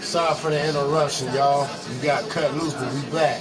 Sorry for the interruption, y'all. We got cut loose, but we back.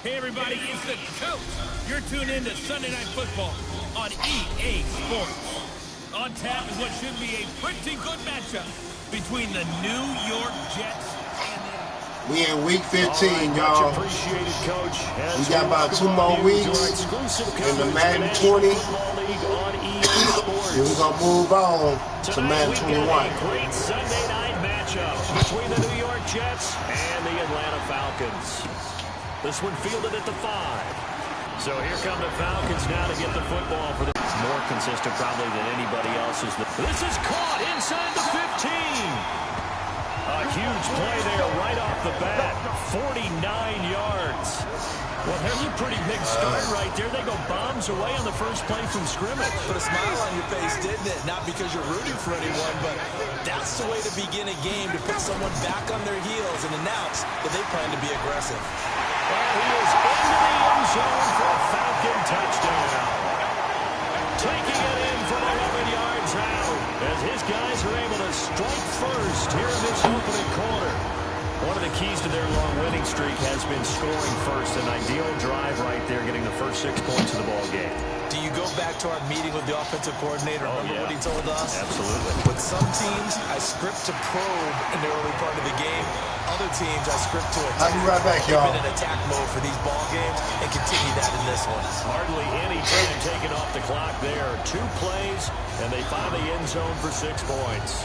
Hey everybody, it's the coach. You're tuned in to Sunday Night Football on EA Sports. On tap is what should be a pretty good matchup between the New York Jets and the... We in week 15, right, y'all. Appreciated, Coach. We got about 2 more weeks in the Madden 20. Then we're going to move on to Madden 21. Great Sunday night matchup between the New York Jets and the Atlanta Falcons. This one fielded at the 5. So here come the Falcons now to get the football for the more consistent probably than anybody else's. This is caught inside the 15. A huge play there right off the bat. 49 yards. Well, there's a pretty big start right there. They go bombs away on the first play from scrimmage. Put a smile on your face, didn't it? Not because you're rooting for anyone, but that's the way to begin a game, to put someone back on their heels and announce that they plan to be aggressive. And he is into the end zone for a Falcon touchdown. Taking it in from 11 yards out as his guys are able to strike first here in this opening quarter. One of the keys to their long winning streak has been scoring first. An ideal drive right there, getting the first 6 points of the ball game. Do you go back to our meeting with the offensive coordinator? Remember what he told us? Absolutely. With some teams, I script to probe in the early part of the game. Other teams, I script to attack. I'll be right back, y'all. Been in attack mode for these ball games and continue that in this one. Hardly any time taken off the clock there. 2 plays, and they find the end zone for 6 points.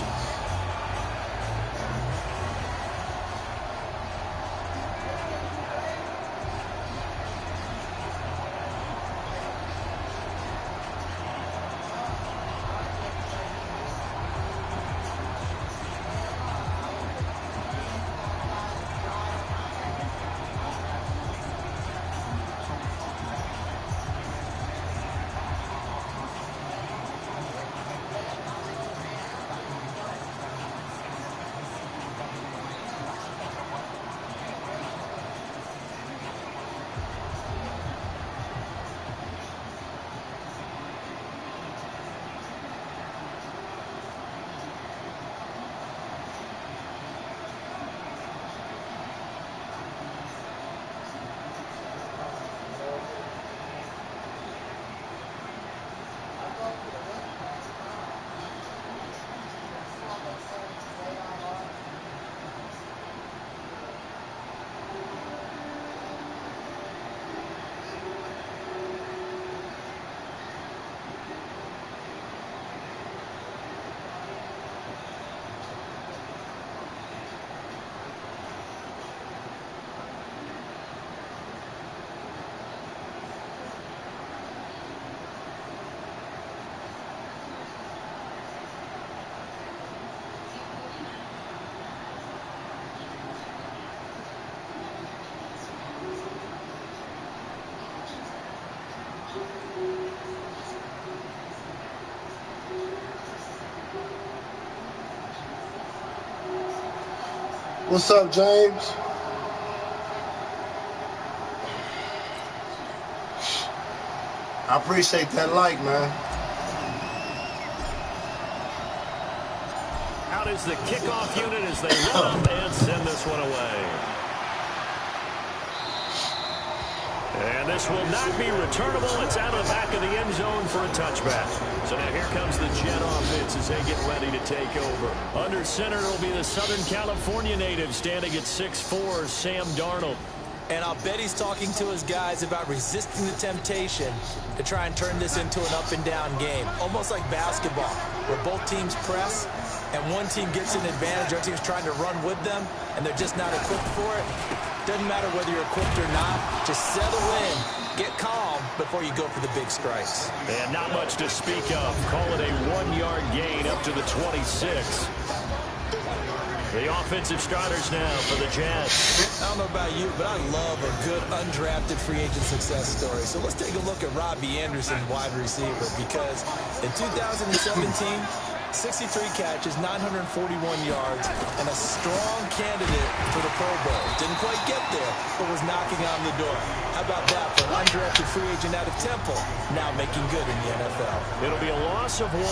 What's up, James? I appreciate that like, man. Out is the kickoff unit as they run up and send this one away. And this will not be returnable. It's out of the back of the end zone for a touchback. So now here comes the Jet offense as they get ready to take over. Under center will be the Southern California native standing at 6'4", Sam Darnold. And I'll bet he's talking to his guys about resisting the temptation to try and turn this into an up-and-down game. Almost like basketball, where both teams press, and one team gets an advantage, our team's trying to run with them, and they're just not equipped for it, doesn't matter whether you're equipped or not, just settle in, get calm before you go for the big strikes. And not much to speak of. Call it a 1-yard gain up to the 26. The offensive starters now for the Jets. I don't know about you, but I love a good undrafted free agent success story. So let's take a look at Robbie Anderson, wide receiver, because in 2017, 63 catches, 941 yards, and a strong candidate for the Pro Bowl. Didn't quite get there, but was knocking on the door. How about that for an undrafted free agent out of Temple, now making good in the NFL? It'll be a loss of 1,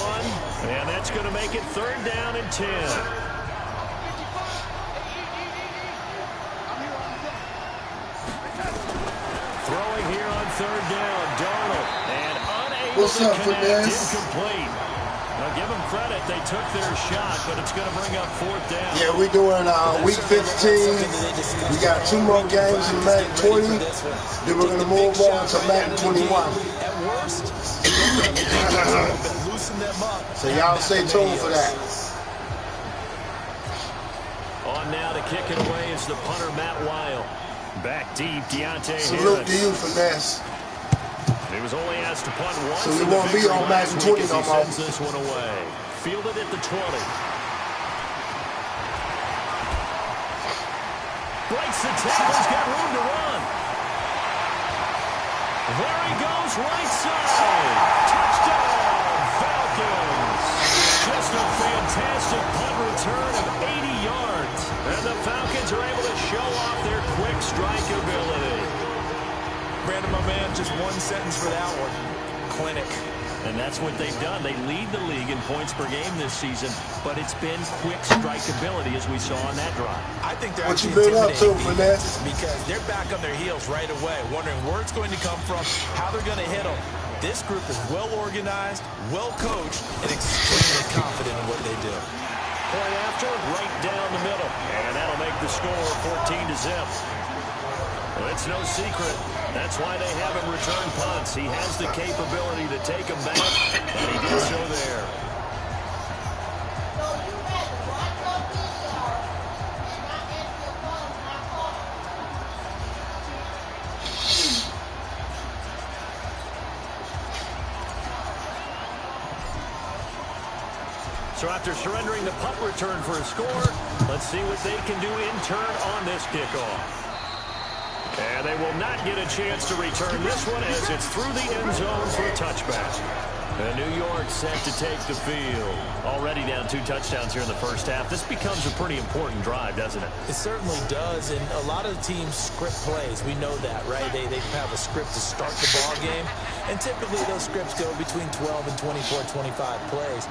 and that's going to make it 3rd down and 10. Throwing here on 3rd down, Darnold, and unable to connect, incomplete. Now give them credit, they took their shot, but it's going to bring up 4th down. Yeah, we're doing week 15. We got 2 more games in Madden 20. Then we're going to move on to Madden 21. At worst, loosen them up. So y'all stay tuned for that. On now to kick it away is the punter, Matt Weil. Back deep, Deontay Salute to Harris. you, Finesse. He was only asked to punt once. So you won't be on Madden 20 no more. Sends this one away. Fielded at the 20. Breaks the tackles, got room to run. There he goes, right side. Touchdown, Falcons. Just a fantastic punt return of 80 yards. And the Falcons are able to show off their quick strike ability. Brandon, my man, just one sentence for that one. Clinic. And that's what they've done. They lead the league in points per game this season, but it's been quick strike ability as we saw on that drive. I think they're what you been up to, Finesse? Because they're back on their heels right away, wondering where it's going to come from, how they're going to hit them. This group is well organized, well coached, and extremely confident in what they do. Point after, right down the middle. And that'll make the score 14-0. Well, it's no secret. That's why they have him return punts. He has the capability to take them back, and he did so there. So after surrendering the punt return for a score, let's see what they can do in turn on this kickoff. And they will not get a chance to return this one as it's through the end zone for a touchback. And New York set to take the field. Already down 2 touchdowns here in the first half. This becomes a pretty important drive, doesn't it? It certainly does, and a lot of the teams script plays. We know that, right? They have a script to start the ball game, and typically those scripts go between 12 and 24, 25 plays.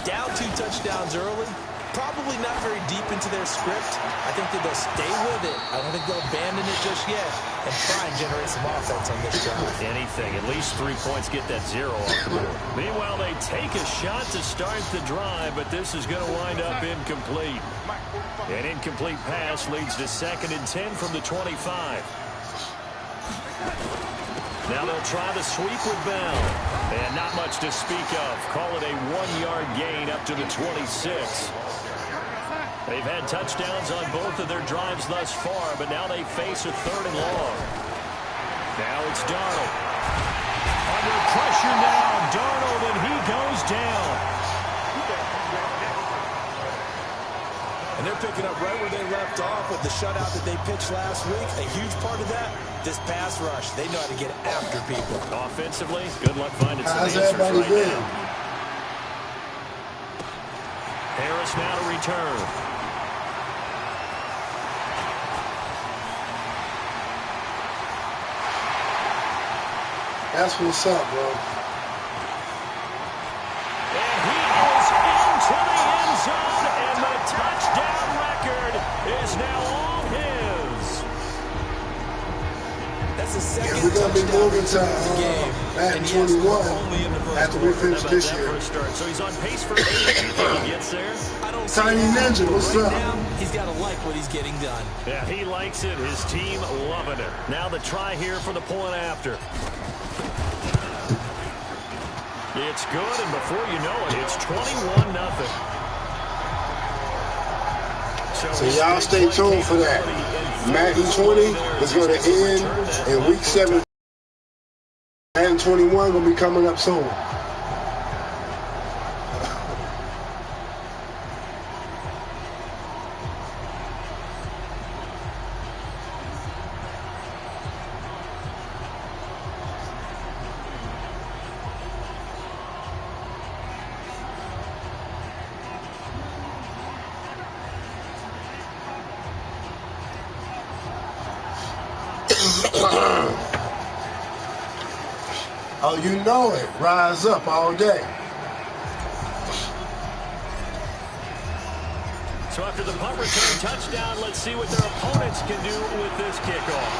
Down 2 touchdowns early, probably not very deep into their script. I think that they'll stay with it. I don't think they'll abandon it just yet and try and generate some offense on this drive. Anything. At least 3 points, get that 0 off the board. Meanwhile, they take a shot to start the drive, but this is going to wind up incomplete. An incomplete pass leads to 2nd and 10 from the 25. Now they'll try the sweep with Bell. And not much to speak of. Call it a 1-yard gain up to the 26. They've had touchdowns on both of their drives thus far, but now they face a 3rd and long. Now it's Darnold. Under pressure now, Darnold, and he goes down. And they're picking up right where they left off with the shutout that they pitched last week. A huge part of that, this pass rush. They know how to get after people. Offensively, good luck finding some How's answers everybody right doing? now. Harris now to return. That's what's up, bro. And he is into the end zone, and the touchdown record is now all his. That's the second We're going to be moving to game. Madden 21 after we finish this year. So he's on pace for 8. You think he gets there? Tiny Ninja, what's up? Now, he's got to like what he's getting done. Yeah, he likes it. His team loving it. Now the try here for the point after. It's good, and before you know it, it's 21-0. So y'all stay tuned for that. Madden 20 is going to end in week 7. Madden 21 going to be coming up soon. Oh, you know it. Rise up all day. So after the punt return touchdown, let's see what their opponents can do with this kickoff.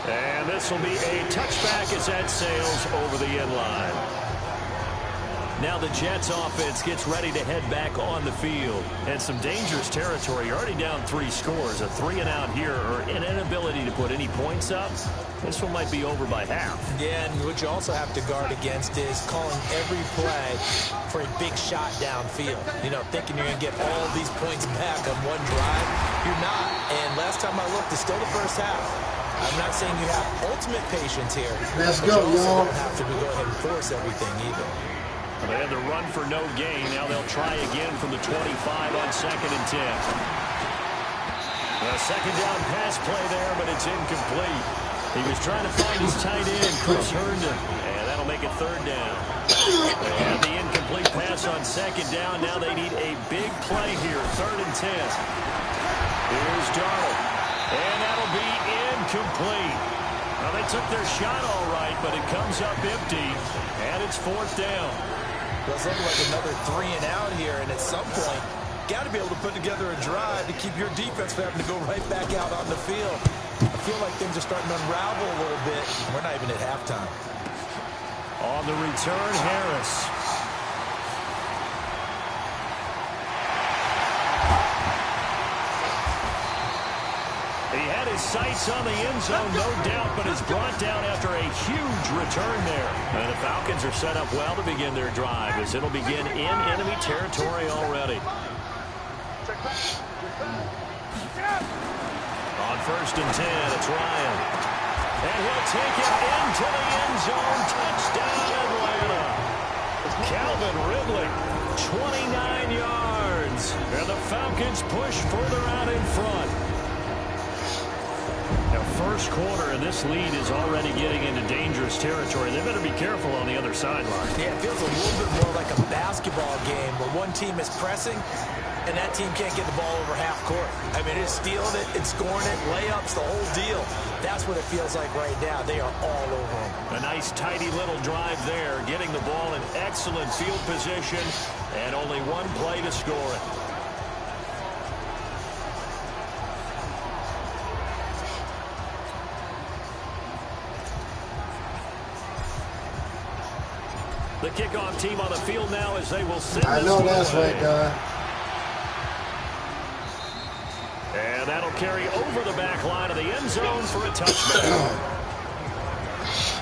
And this will be a touchback as that sails over the end line. Now the Jets offense gets ready to head back on the field. And some dangerous territory. You're already down 3 scores. A 3-and-out here, or an inability to put any points up. This one might be over by half. Yeah, and what you also have to guard against is calling every play for a big shot downfield. You know, thinking you're going to get all these points back on one drive. You're not. And last time I looked, it's still the first half. I'm not saying you have ultimate patience here. Let's go, y'all. You don't have to go ahead and force everything either. They had the run for no gain. Now they'll try again from the 25 on 2nd and 10. A second down pass play there, but it's incomplete. He was trying to find his tight end, Chris Herndon, and that'll make it 3rd down. They had the incomplete pass on 2nd down. Now they need a big play here, 3rd and 10. Here's Darnold, and that'll be incomplete. Well, they took their shot all right, but it comes up empty, and it's 4th down. Does look like another 3-and-out here, and at some point, got to be able to put together a drive to keep your defense from having to go right back out on the field. I feel like things are starting to unravel a little bit. We're not even at halftime. On the return, Harris. He had his sights on the end zone, no doubt, but is brought down after a huge return there. And the Falcons are set up well to begin their drive, as it'll begin in enemy territory already. On 1st and 10, it's Ryan. And he'll take it into the end zone. Touchdown, Atlanta. Calvin Ridley, 29 yards. And the Falcons push further out in front. Now, first quarter, and this lead is already getting into dangerous territory. They better be careful on the other sideline. Yeah, it feels a little bit more like a basketball game where one team is pressing and that team can't get the ball over half court. I mean, it's stealing it, it's scoring it, layups, the whole deal. That's what it feels like right now. They are all over them. A nice, tidy little drive there, getting the ball in excellent field position, and only one play to score it. The kickoff team on the field now as they will send I know that's right, guy. And that'll carry over the back line of the end zone for a touchdown.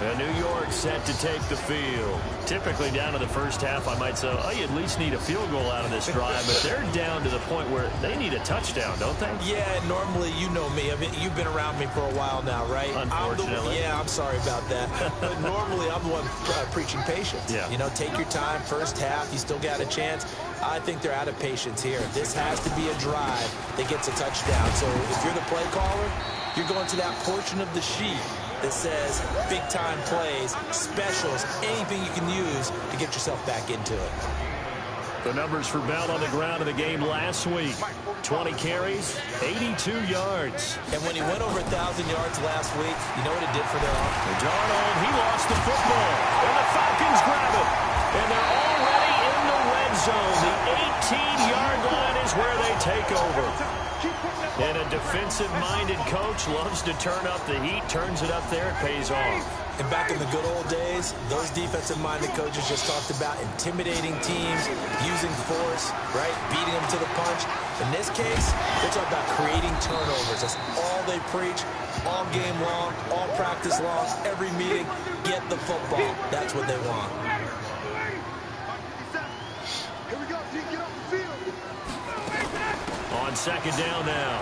And New York set to take the field. Typically down to the first half, I might say, oh, you at least need a field goal out of this drive, but they're down to the point where they need a touchdown, don't they? Yeah, normally, you know me. I mean, you've been around me for a while now, right? Unfortunately. I'm sorry about that. But normally, I'm the one preaching patience. Yeah. You know, take your time, first half, you still got a chance. I think they're out of patience here. This has to be a drive that gets a touchdown. So if you're the play caller, you're going to that portion of the sheet that says big-time plays, specials, anything you can use to get yourself back into it. The numbers for Bell on the ground in the game last week. 20 carries, 82 yards. And when he went over 1,000 yards last week, you know what it did for their offense? Darnold, he lost the football. And the Falcons grab it. And they're already in the red zone. The 18-yard line is where they take over. And a defensive-minded coach loves to turn up the heat, turns it up there, it pays off. And back in the good old days, those defensive-minded coaches just talked about intimidating teams, using force, right, beating them to the punch. In this case, they're talking about creating turnovers. That's all they preach, all game long, all practice long, every meeting. Get the football. That's what they want. On second down now,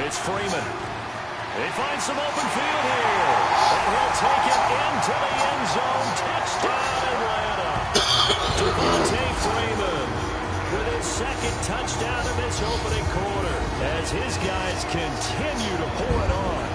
it's Freeman. They find some open field here. And he'll take it into the end zone. Touchdown, Atlanta. Devontae Freeman with his second touchdown in this opening quarter as his guys continue to pour it on.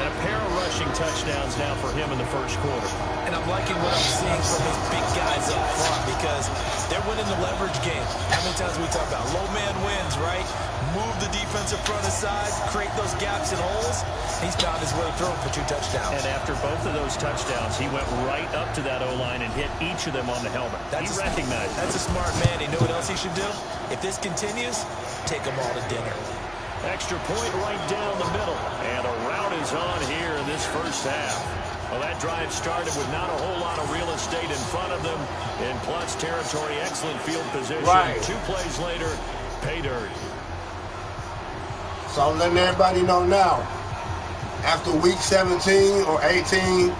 And a pair of rushing touchdowns now for him in the first quarter. And I'm liking what I'm seeing from his big guys up front because they're winning the leverage game. How many times we talk about low man wins, right? Move the defensive front aside, create those gaps and holes. He's found his way through for 2 touchdowns. And after both of those touchdowns, he went right up to that O-line and hit each of them on the helmet. He recognized it. That's a smart man. He knew what else he should do. If this continues, take them all to dinner. Extra point right down the middle. And a route is on here in this first half. Well, that drive started with not a whole lot of real estate in front of them. In plus territory, excellent field position. Right. 2 plays later, pay dirt. So I'm letting everybody know now. After week 17 or 18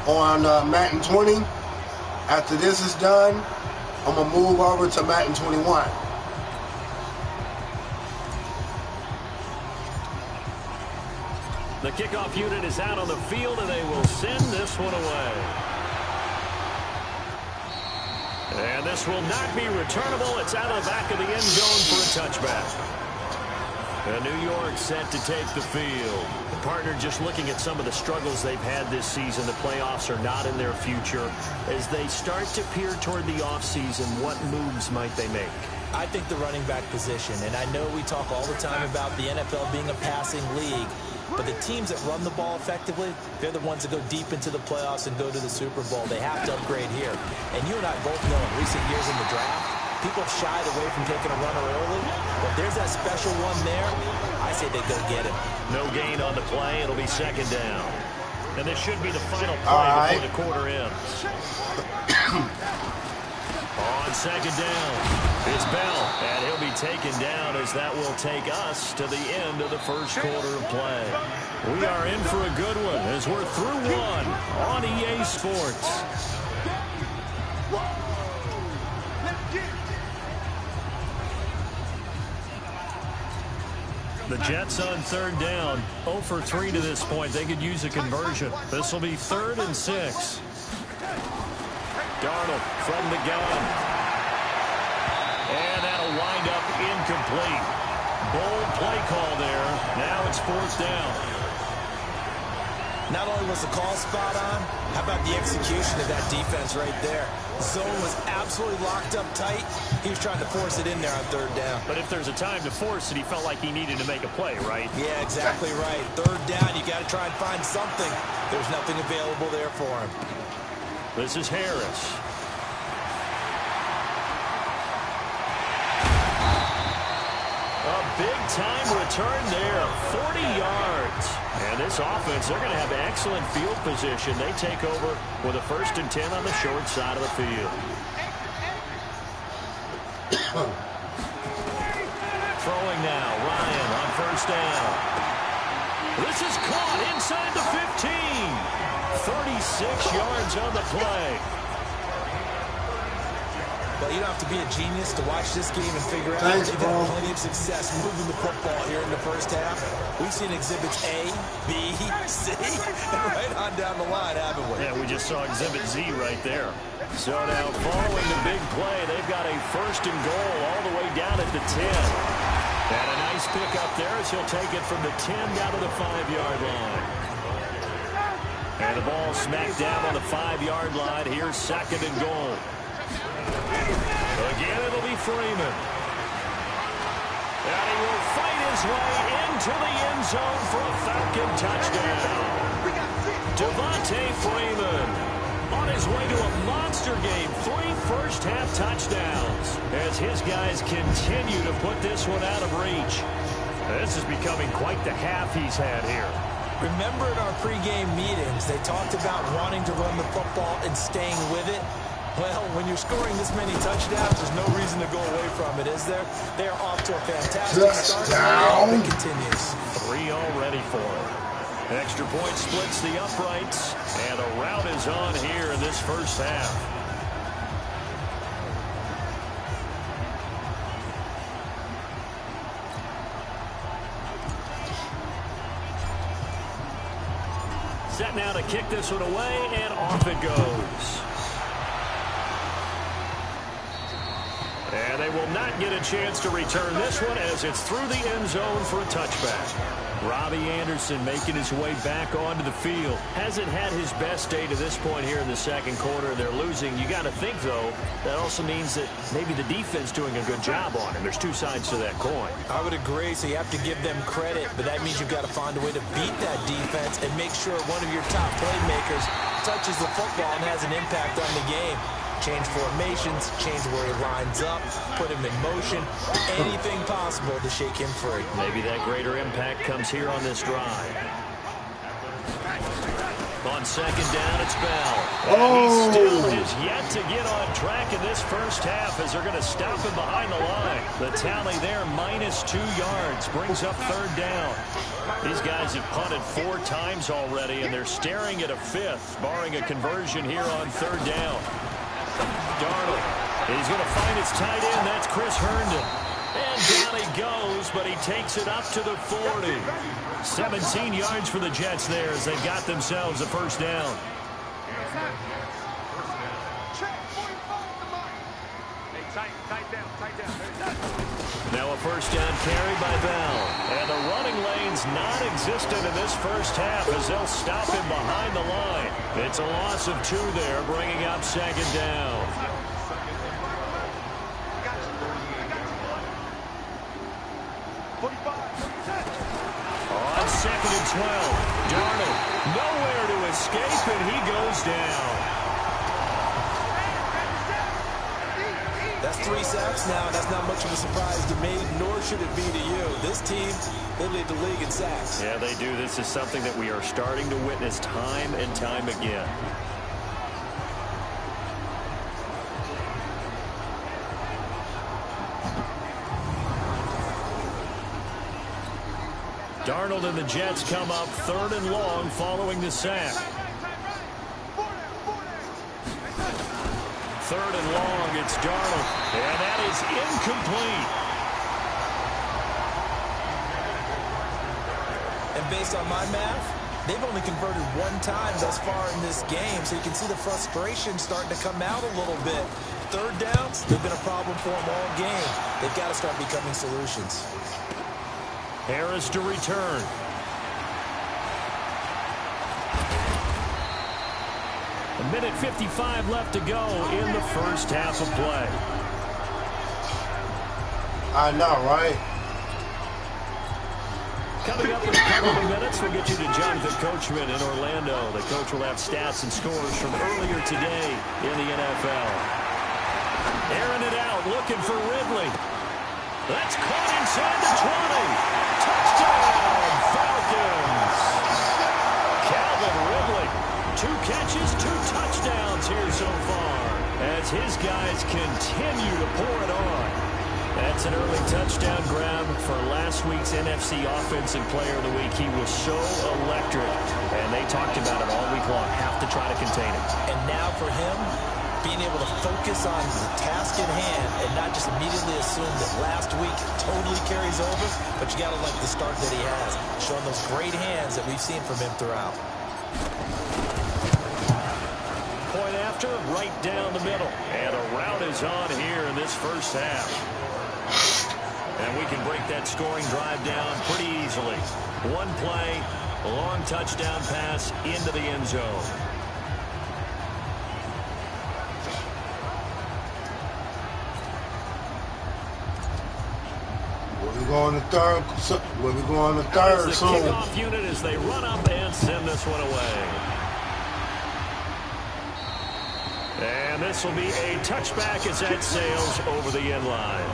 on Madden 20, after this is done, I'm going to move over to Madden 21. The kickoff unit is out on the field, and they will send this one away. And this will not be returnable. It's out of the back of the end zone for a touchback. And New York set to take the field. The partner just looking at some of the struggles they've had this season. The playoffs are not in their future. As they start to peer toward the offseason, what moves might they make? I think the running back position, and I know we talk all the time about the NFL being a passing league, but the teams that run the ball effectively, they're the ones that go deep into the playoffs and go to the Super Bowl. They have to upgrade here. And you and I both know in recent years in the draft, people have shied away from taking a runner early, but there's that special one there. I say they go get him. No gain on the play. It'll be second down. And this should be the final play before the quarter ends. On second down, it's Bell, and he'll be taken down as that will take us to the end of the first quarter of play. We are in for a good one as we're through one on EA Sports. The Jets on third down, 0 for 3 to this point. They could use a conversion. This will be 3rd and 6. Darnold from the gun. And that'll wind up incomplete. Bold play call there. Now it's 4th down. Not only was the call spot on, how about the execution of that defense right there? Zone was absolutely locked up tight. He was trying to force it in there on 3rd down. But if there's a time to force it, he felt like he needed to make a play, right? Yeah, exactly right. 3rd down, you got to try and find something. There's nothing available there for him. This is Harris. A big-time return there, 40 yards. And this offense, they're going to have excellent field position. They take over with a 1st and 10 on the short side of the field. Throwing now, Ryan on 1st down. This is caught inside the 15. 36 yards on the play. Well, you don't have to be a genius to watch this game and figure out they've had plenty of success moving the football here in the first half. We've seen exhibits A, B, C, and right on down the line, haven't we? Yeah, we just saw exhibit Z right there. So now following the big play, they've got a 1st and goal all the way down at the 10. And a nice pick up there as he'll take it from the 10 down to the 5-yard line. And the ball smacked down on the 5-yard line. Here's 2nd and goal. Again, it'll be Freeman. And he will fight his way into the end zone for a Falcon touchdown. Devontae Freeman on his way to a monster game. 3 first-half touchdowns as his guys continue to put this one out of reach. This is becoming quite the half he's had here. Remember in our pregame meetings, they talked about wanting to run the football and staying with it. Well, when you're scoring this many touchdowns, there's no reason to go away from it, is there? They're off to a fantastic start. And it continues. 3 already for him. Extra point splits the uprights, and a route is on here in this first half. Set now to kick this one away, and off it goes. And they will not get a chance to return this one as it's through the end zone for a touchback. Robbie Anderson making his way back onto the field. Hasn't had his best day to this point here in the second quarter. They're losing. You got to think, though, that also means that maybe the defense doing a good job on him. There's two sides to that coin. I would agree, so you have to give them credit, but that means you've got to find a way to beat that defense and make sure one of your top playmakers touches the football and has an impact on the game. Change formations, change where he lines up, put him in motion, anything possible to shake him free. Maybe that greater impact comes here on this drive. On second down, it's Bell. And he still has yet to get on track in this first half as they're going to stop him behind the line. The tally there, -2 yards, brings up third down. These guys have punted 4 times already, and they're staring at a fifth, barring a conversion here on third down. Darnold, he's going to find his tight end. That's Chris Herndon. And down he goes, but he takes it up to the 40. 17 yards for the Jets there as they've got themselves a first down. Now a first down carry by Bell. And the running lane's non-existent in this first half as they'll stop him behind the line. It's a loss of 2 there, bringing up second down. On second and 12, Darnold nowhere to escape, and he goes down. That's 3 sacks now. That's not much of a surprise to me, nor should it be to you. This team, they lead the league in sacks. Yeah, they do. This is something that we are starting to witness time and time again. Darnold and the Jets come up third and long following the sack. Third and long, it's Darnold. And that is incomplete. And based on my math, they've only converted 1 time thus far in this game, so you can see the frustration starting to come out a little bit. Third downs, they've been a problem for them all game. They've got to start becoming solutions. Harris to return. A minute 55 left to go in the first half of play. I know, right? Coming up in a couple of minutes, we'll get you to Jonathan Coachman in Orlando. The coach will have stats and scores from earlier today in the NFL. Airing it out, looking for Ridley. That's caught inside the 20. Touchdown, Falcons. Calvin Ridley, 2 catches, 2 touchdowns here so far as his guys continue to pour it on. That's an early touchdown grab for last week's NFC Offensive Player of the Week. He was so electric, and they talked about it all week long. Have to try to contain him. And now for him, being able to focus on the task at hand and not just immediately assume that last week totally carries over, but you got to like the start that he has, showing those great hands that we've seen from him throughout. Point after, right down the middle. And a route is on here in this first half. And we can break that scoring drive down pretty easily. 1 play, a long touchdown pass into the end zone. We're going to third. We're going to third the soon. kickoff unit as they run up and send this one away. And this will be a touchback as that sails over the end line.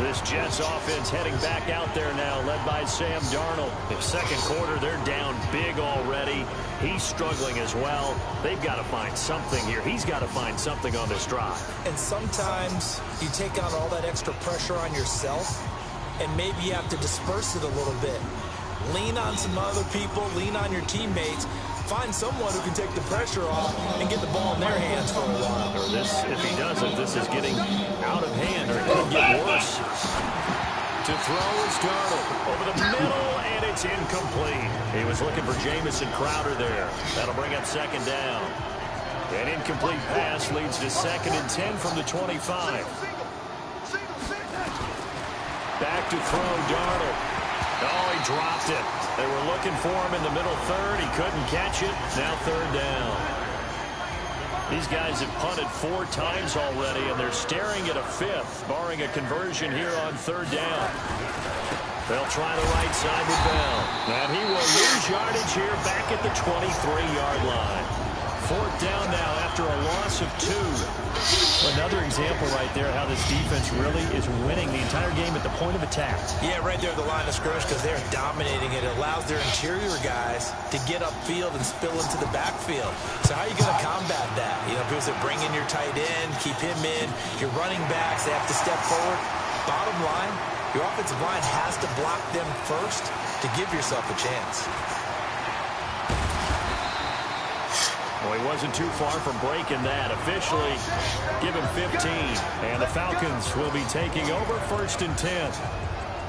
This Jets offense heading back out there now, led by Sam Darnold. In second quarter, they're down big already. He's struggling as well. They've got to find something here. He's got to find something on this drive. And sometimes you take on all that extra pressure on yourself, and maybe you have to disperse it a little bit. Lean on some other people, lean on your teammates. Find someone who can take the pressure off and get the ball in their hands for a while. Or this, if he doesn't, this is getting out of hand, or it could get worse. To throw is Darnold over the middle, and it's incomplete. He was looking for Jamison Crowder there. That'll bring up second down. An incomplete pass leads to 2nd and 10 from the 25. Back to throw, Darnold. Oh, he dropped it. They were looking for him in the middle third. He couldn't catch it. Now 3rd down. These guys have punted 4 times already, and they're staring at a 5th, barring a conversion here on 3rd down. They'll try the right side with Bell. And he will lose yardage here back at the 23-yard line. 4th down now after a loss of 2. Another example right there how this defense really is winning the entire game at the point of attack. Yeah, right there at the line of scrimmage because they're dominating it. It allows their interior guys to get upfield and spill into the backfield. So how are you going to combat that? You know, because they bring in your tight end, keep him in. Your running backs, they have to step forward. Bottom line, your offensive line has to block them first to give yourself a chance. Well, he wasn't too far from breaking that. Officially, give him 15. And the Falcons will be taking over 1st and 10.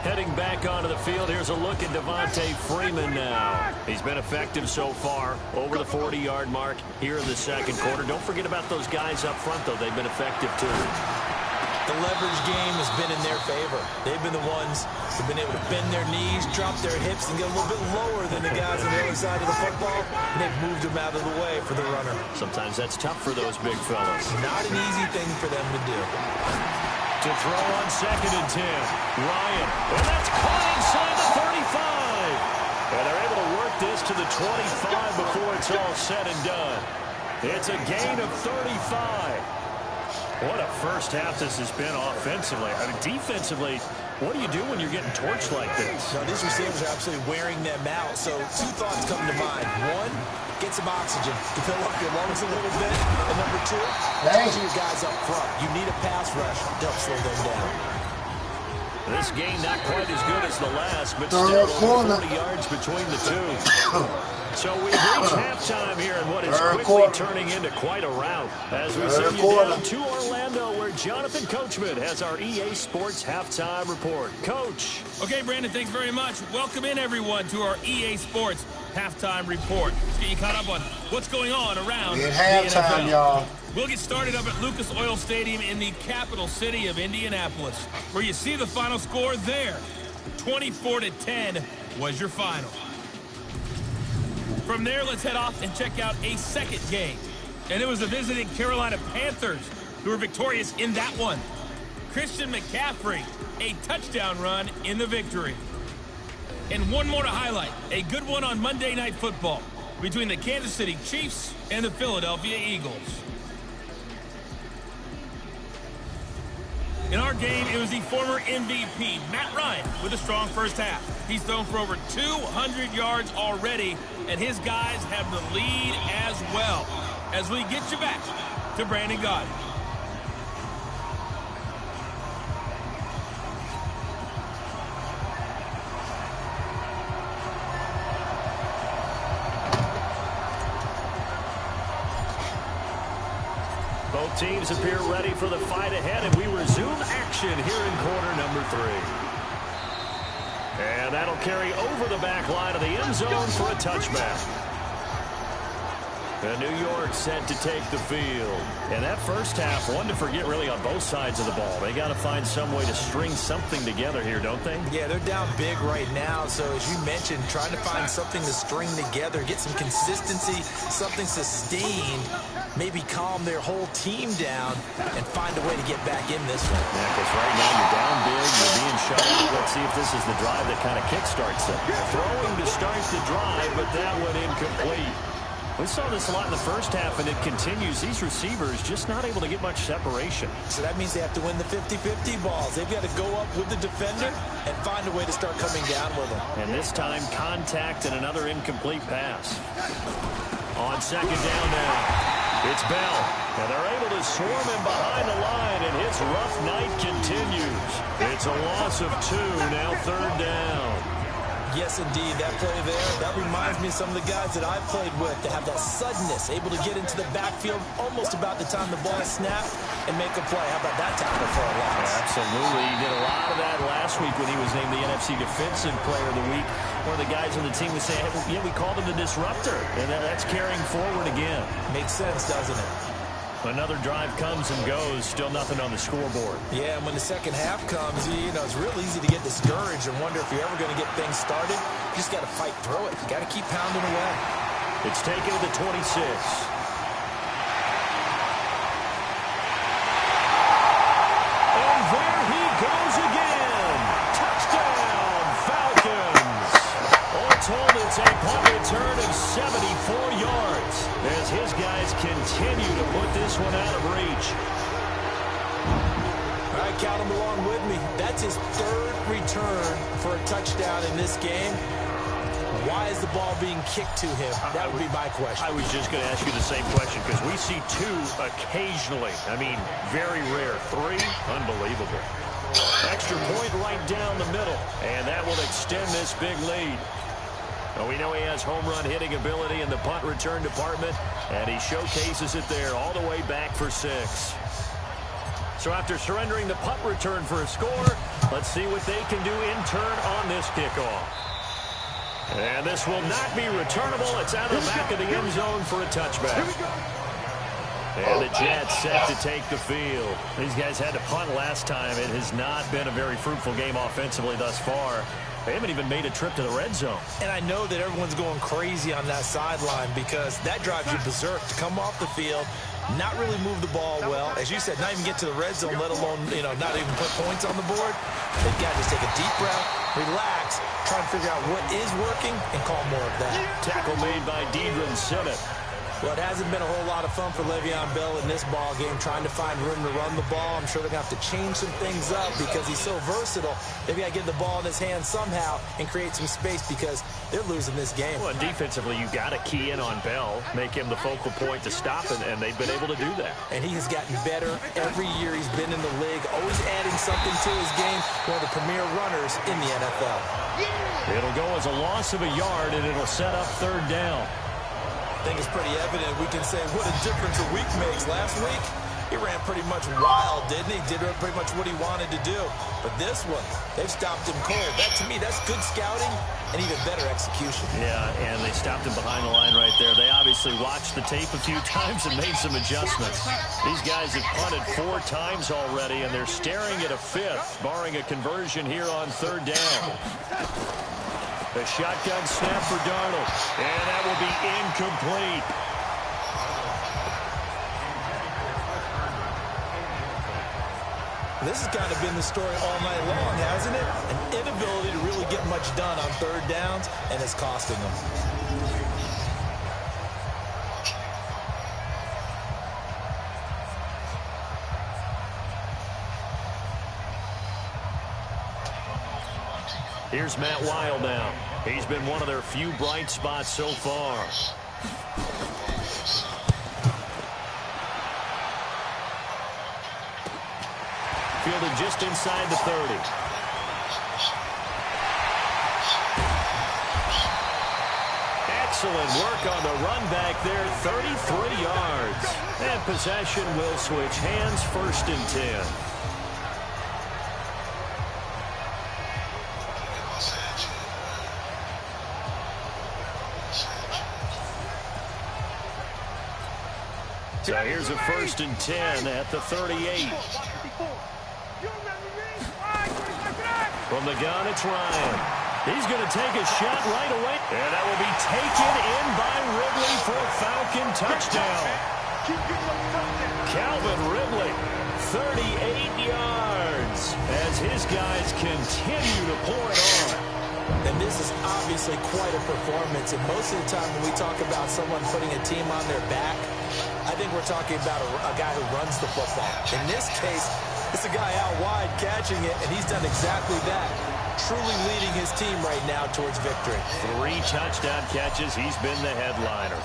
Heading back onto the field, here's a look at Devontae Freeman now. He's been effective so far, over the 40-yard mark here in the 2nd quarter. Don't forget about those guys up front, though. They've been effective, too. The leverage game has been in their favor. They've been the ones who've been able to bend their knees, drop their hips, and get a little bit lower than the guys on the other side of the football. And they've moved them out of the way for the runner. Sometimes that's tough for those big fellas. Not an easy thing for them to do. To throw on 2nd and 10. Ryan. And that's caught inside the 35. And they're able to work this to the 25 before it's all said and done. It's a gain of 35. What a first half this has been offensively. I mean, defensively, what do you do when you're getting torched like this? No, these receivers are absolutely wearing them out. So 2 thoughts come to mind. 1, get some oxygen to fill up your lungs a little bit. And number 2, talk to your guys up front. You need a pass rush to help slow them down. This game not quite as good as the last, but still over 40 yards between the 2. So we've reached halftime here in what is quickly turning into quite a rout. As we send you down to Orlando, where Jonathan Coachman has our EA Sports Halftime Report. Coach. Okay, Brandon, thanks very much. Welcome in, everyone, to our EA Sports Halftime Report. Let's get you caught up on what's going on around the halftime, y'all. We'll get started up at Lucas Oil Stadium in the capital city of Indianapolis, where you see the final score there. 24-10 was your final. From there, let's head off and check out a second game. And it was the visiting Carolina Panthers who were victorious in that one. Christian McCaffrey, a touchdown run in the victory. And one more to highlight, a good one on Monday Night Football between the Kansas City Chiefs and the Philadelphia Eagles. In our game, it was the former MVP, Matt Ryan, with a strong first half. He's thrown for over 200 yards already, and his guys have the lead as well. As we get you back to Brandon Gaudin. Both teams appear ready for the fight ahead, and we resume action here in quarter number 3. And that'll carry over the back line of the end zone for a touchback. And New York set to take the field. And that first half, one to forget really on both sides of the ball. They got to find some way to string something together here, don't they? Yeah, they're down big right now. So as you mentioned, trying to find something to string together, get some consistency, something sustained, maybe calm their whole team down and find a way to get back in this one. Yeah, because right now you're down big, you're being shut out. Let's see if this is the drive that kind of kickstarts it. Throwing to start the drive, but that one incomplete. We saw this a lot in the first half, and it continues. These receivers just not able to get much separation. So that means they have to win the 50-50 balls. They've got to go up with the defender and find a way to start coming down with them. And this time, contact and another incomplete pass. On second down now, it's Bell. And they're able to swarm him behind the line, and his rough night continues. It's a loss of 2, now third down. Yes, indeed. That play there, that reminds me of some of the guys that I've played with to have that suddenness, able to get into the backfield almost about the time the ball snapped and make a play. How about that tackle for a loss? Absolutely. He did a lot of that last week when he was named the NFC Defensive Player of the Week. One of the guys on the team would say, hey, yeah, we called him the disruptor. And that's carrying forward again. Makes sense, doesn't it? Another drive comes and goes. Still nothing on the scoreboard. Yeah, and when the second half comes, it's real easy to get discouraged and wonder if you're ever going to get things started. You just got to fight through it. You got to keep pounding away. It's taken to the 26. There he goes again. Touchdown, Falcons. All told, it's a punt return of 74 yards as his guys continue to put this one out of reach. All right, count him along with me. That's his third return for a touchdown in this game. Why is the ball being kicked to him? That would be my question. I was just going to ask you the same question because we see two occasionally. I mean, very rare. Three, unbelievable. Extra point right down the middle, and that will extend this big lead. Well, we know he has home run hitting ability in the punt return department, and he showcases it there all the way back for 6. So after surrendering the punt return for a score, let's see what they can do in turn on this kickoff. And this will not be returnable. It's out of the back of the end zone for a touchback. And the Jets set to take the field. These guys had to punt last time. It has not been a very fruitful game offensively thus far. They haven't even made a trip to the red zone. And I know that everyone's going crazy on that sideline because that drives you berserk to come off the field, not really move the ball well. As you said, not even get to the red zone, let alone, not even put points on the board. They've got to just take a deep breath, relax, try and figure out what is working, and call more of that. Tackle made by Deidron Sinnott. Well, it hasn't been a whole lot of fun for Le'Veon Bell in this ball game, trying to find room to run the ball. I'm sure they're going to have to change some things up because he's so versatile. They've got to get the ball in his hands somehow and create some space because they're losing this game. Well, defensively, you've got to key in on Bell, make him the focal point to stop it, and they've been able to do that. And he has gotten better every year he's been in the league, always adding something to his game, one of the premier runners in the NFL. It'll go as a loss of a yard, and it'll set up third down. I think it's pretty evident. We can say what a difference a week makes. Last week, he ran pretty much wild, didn't he? Did pretty much what he wanted to do. But this one, they've stopped him cold. That, to me, that's good scouting and even better execution. Yeah, and they stopped him behind the line right there. They obviously watched the tape a few times and made some adjustments. These guys have punted 4 times already, and they're staring at a 5th, barring a conversion here on third down. The shotgun snap for Darnold, and that will be incomplete. This has kind of been the story all night long, hasn't it? An inability to really get much done on third downs, and it's costing them. Here's Matt Weil now. He's been one of their few bright spots so far. Fielded just inside the 30. Excellent work on the run back there, 33 yards. And possession will switch hands, 1st and 10. So here's a 1st and 10 at the 38. From the gun, it's Ryan. He's going to take a shot right away. And that will be taken in by Ridley for a Falcon touchdown. Calvin Ridley, 38 yards as his guys continue to pour it on. And this is obviously quite a performance. And most of the time when we talk about someone putting a team on their back, I think we're talking about a guy who runs the football. In this case, it's a guy out wide catching it, and he's done exactly that. Truly leading his team right now towards victory. 3 touchdown catches. He's been the headliner.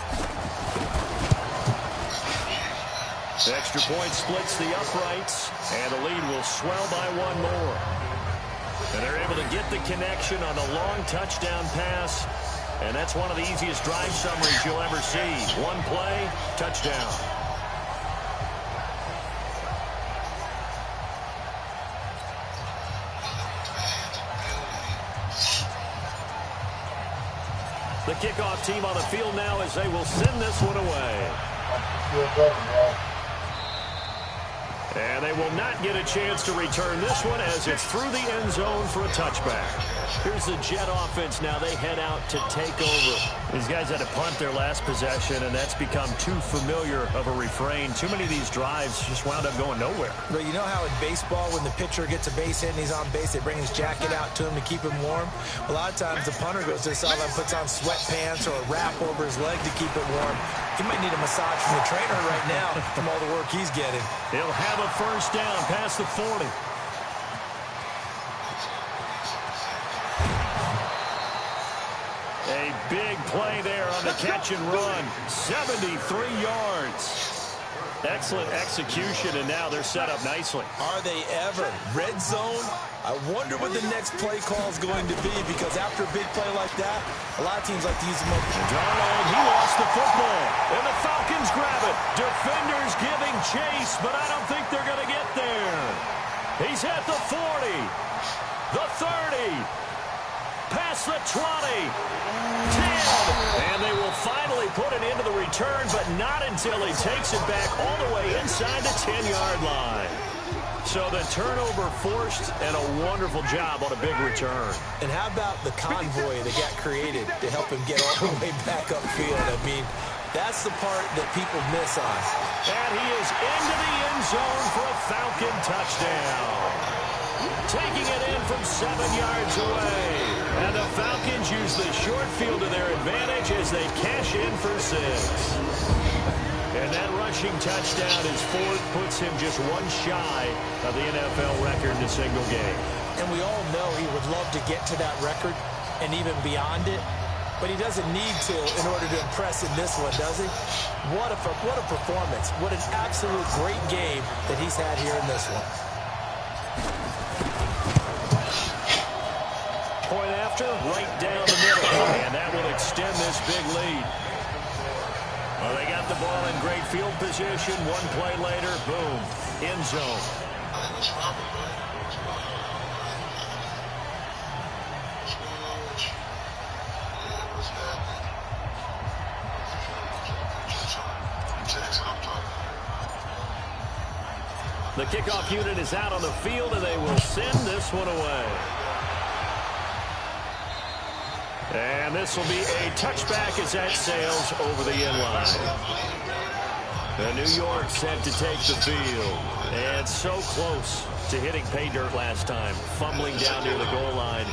The extra point splits the uprights, and the lead will swell by 1 more. And they're able to get the connection on a long touchdown pass. And that's one of the easiest drive summaries you'll ever see. 1 play, touchdown. The kickoff team on the field now as they will send this one away. And they will not get a chance to return this one as it's through the end zone for a touchback. Here's the Jet offense now. They head out to take over. These guys had to punt their last possession, and that's become too familiar of a refrain. Too many of these drives just wound up going nowhere. But you know how in baseball, when the pitcher gets a base hit and he's on base, they bring his jacket out to him to keep him warm? A lot of times the punter goes to the sideline, puts on sweatpants or a wrap over his leg to keep it warm. He might need a massage from the trainer right now from all the work he's getting. He'll have a first down past the 40. A big play there on the catch and run. 73 yards. Excellent execution, and now they're set up nicely. Are they ever? Red zone? I wonder what the next play call is going to be, because after a big play like that, a lot of teams like to use them up. Darnold, he lost the football, and the Falcons grab it. Defenders giving chase, but I don't think they're going to get there. He's at the 40, the 30, past the 20, 10, and they will finally put it into the return, but not until he takes it back all the way inside the 10-yard line. So the turnover forced, and a wonderful job on a big return. And how about the convoy that got created to help him get all the way back upfield? I mean, that's the part that people miss on. And he is into the end zone for a Falcon touchdown. Taking it in from 7 yards away. And the Falcons use the short field to their advantage as they cash in for 6. And that rushing touchdown, his fourth, puts him just one shy of the NFL record in a single game. And we all know he would love to get to that record and even beyond it, but he doesn't need to in order to impress in this one, does he? What a performance. What an absolute great game that he's had here in this one. Point after, right down the middle. And that will extend this big lead. Well, they got the ball in great field position. One play later, boom, end zone. The kickoff unit is out on the field, and they will send this one away. And this will be a touchback as that sails over the end line. The New York set to take the field. And so close to hitting pay dirt last time, fumbling down near the goal line.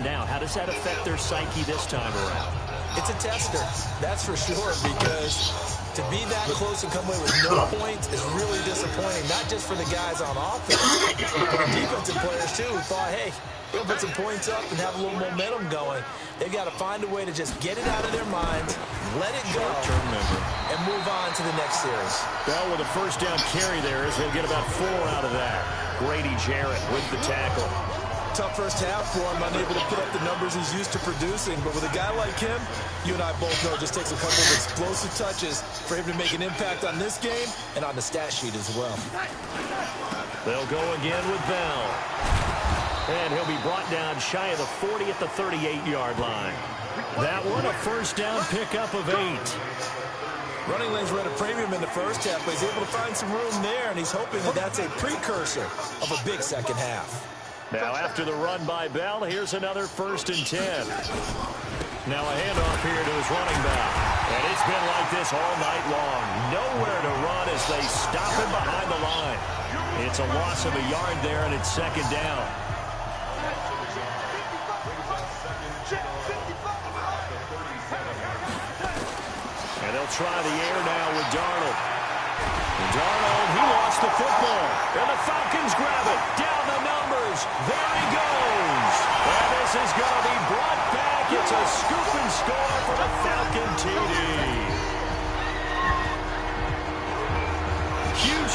Now, how does that affect their psyche this time around? It's a tester, that's for sure, because to be that close and come away with no points is really disappointing, not just for the guys on offense, but the defensive players too, who thought, hey, we'll put some points up and have a little momentum going. They've got to find a way to just get it out of their minds, let it go, and move on to the next series. Well, with a first down carry there, as they'll get about 4 out of that. Grady Jarrett with the tackle. Tough first half for him, unable to put up the numbers he's used to producing. But with a guy like him, you and I both know it just takes a couple of explosive touches for him to make an impact on this game and on the stat sheet as well. They'll go again with Bell. And he'll be brought down shy of the 40 at the 38-yard line. That one a first down pickup of 8. Running lanes were at a premium in the first half, but he's able to find some room there, and he's hoping that that's a precursor of a big second half. Now, after the run by Bell, here's another 1st and 10. Now a handoff here to his running back. And it's been like this all night long. Nowhere to run as they stop him behind the line. It's a loss of a yard there, and it's 2nd down. And they'll try the air now with Darnold. Darnold, he lost the football. And the Falcons grab it. Down the numbers. There he goes. And this is going to be brought back. It's a scoop and score for the Falcon TD.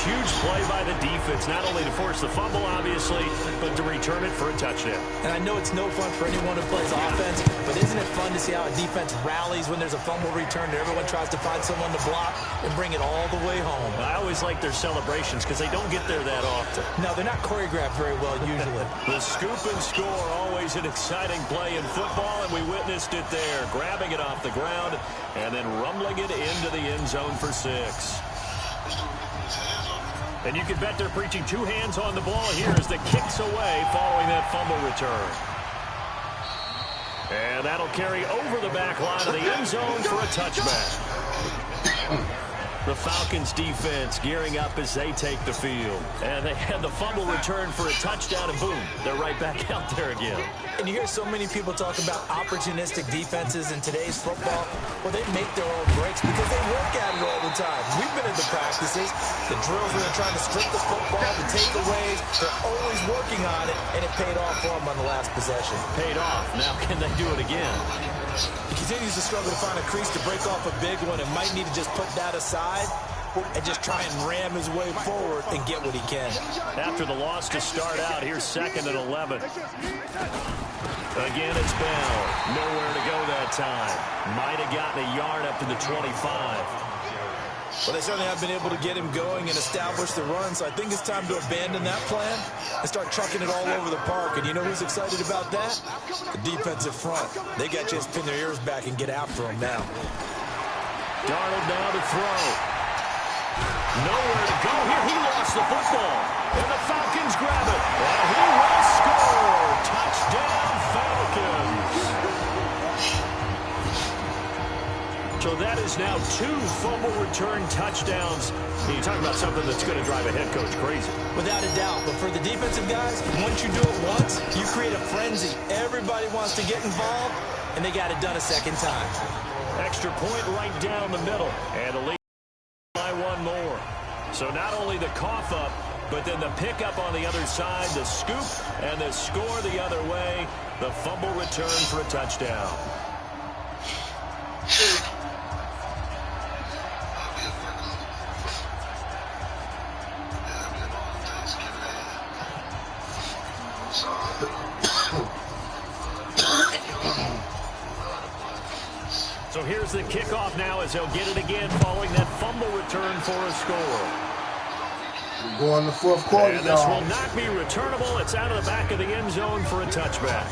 Huge play by the defense, not only to force the fumble, obviously, but to return it for a touchdown. And I know it's no fun for anyone who plays offense, but isn't it fun to see how a defense rallies when there's a fumble return and everyone tries to find someone to block and bring it all the way home? I always like their celebrations because they don't get there that often. No, they're not choreographed very well usually. The scoop and score, always an exciting play in football, and we witnessed it there, grabbing it off the ground and then rumbling it into the end zone for 6. And you can bet they're preaching two hands on the ball here as the kick's away following that fumble return. And that'll carry over the back line of the end zone for a touchback. The Falcons defense gearing up as they take the field. And they had the fumble return for a touchdown, and boom, they're right back out there again. And you hear so many people talk about opportunistic defenses in today's football. Well, they make their own breaks because they work at it all the time. We've been in the practices, the drills where they're trying to strip the football, the takeaways. They're always working on it, and it paid off for them on the last possession. Paid off. Now can they do it again? He continues to struggle to find a crease to break off a big one and might need to just put that aside and just try and ram his way forward and get what he can. After the loss to start out, here's 2nd and 11. Again, it's Bell. Nowhere to go that time. Might have gotten a yard up to the 25. Well, they certainly have been able to get him going and establish the run, so I think it's time to abandon that plan and start chucking it all over the park. And you know who's excited about that? The defensive front. They got to just pin their ears back and get after him now. Darnold now to throw. Nowhere to go here. He lost the football. And the Falcons grab it. And he will score. Touchdown, Falcons. So that is now 2 fumble return touchdowns. You talk about something that's going to drive a head coach crazy. Without a doubt. But for the defensive guys, once you do it once, you create a frenzy. Everybody wants to get involved, and they got it done a second time. Extra point right down the middle. And the lead by 1 more. So not only the cough up, but then the pickup on the other side, the scoop, and the score the other way. The fumble return for a touchdown. So here's the kickoff now as they'll get it again following that fumble return for a score. We go in the 4th quarter, and this will not be returnable. It's out of the back of the end zone for a touchback.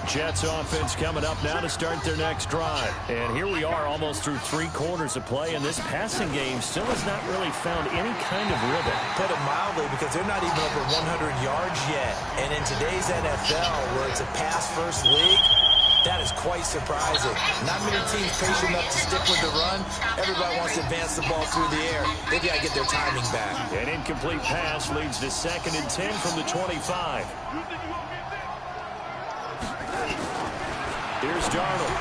Jets offense coming up now to start their next drive. And here we are almost through 3 quarters of play, and this passing game still has not really found any kind of rhythm. Put it mildly, because they're not even over 100 yards yet. And in today's NFL, where it's a pass-first league, that is quite surprising. Not many teams patient enough to stick with the run. Everybody wants to advance the ball through the air. They've got to get their timing back. An incomplete pass leads to 2nd and 10 from the 25. Here's Darnold.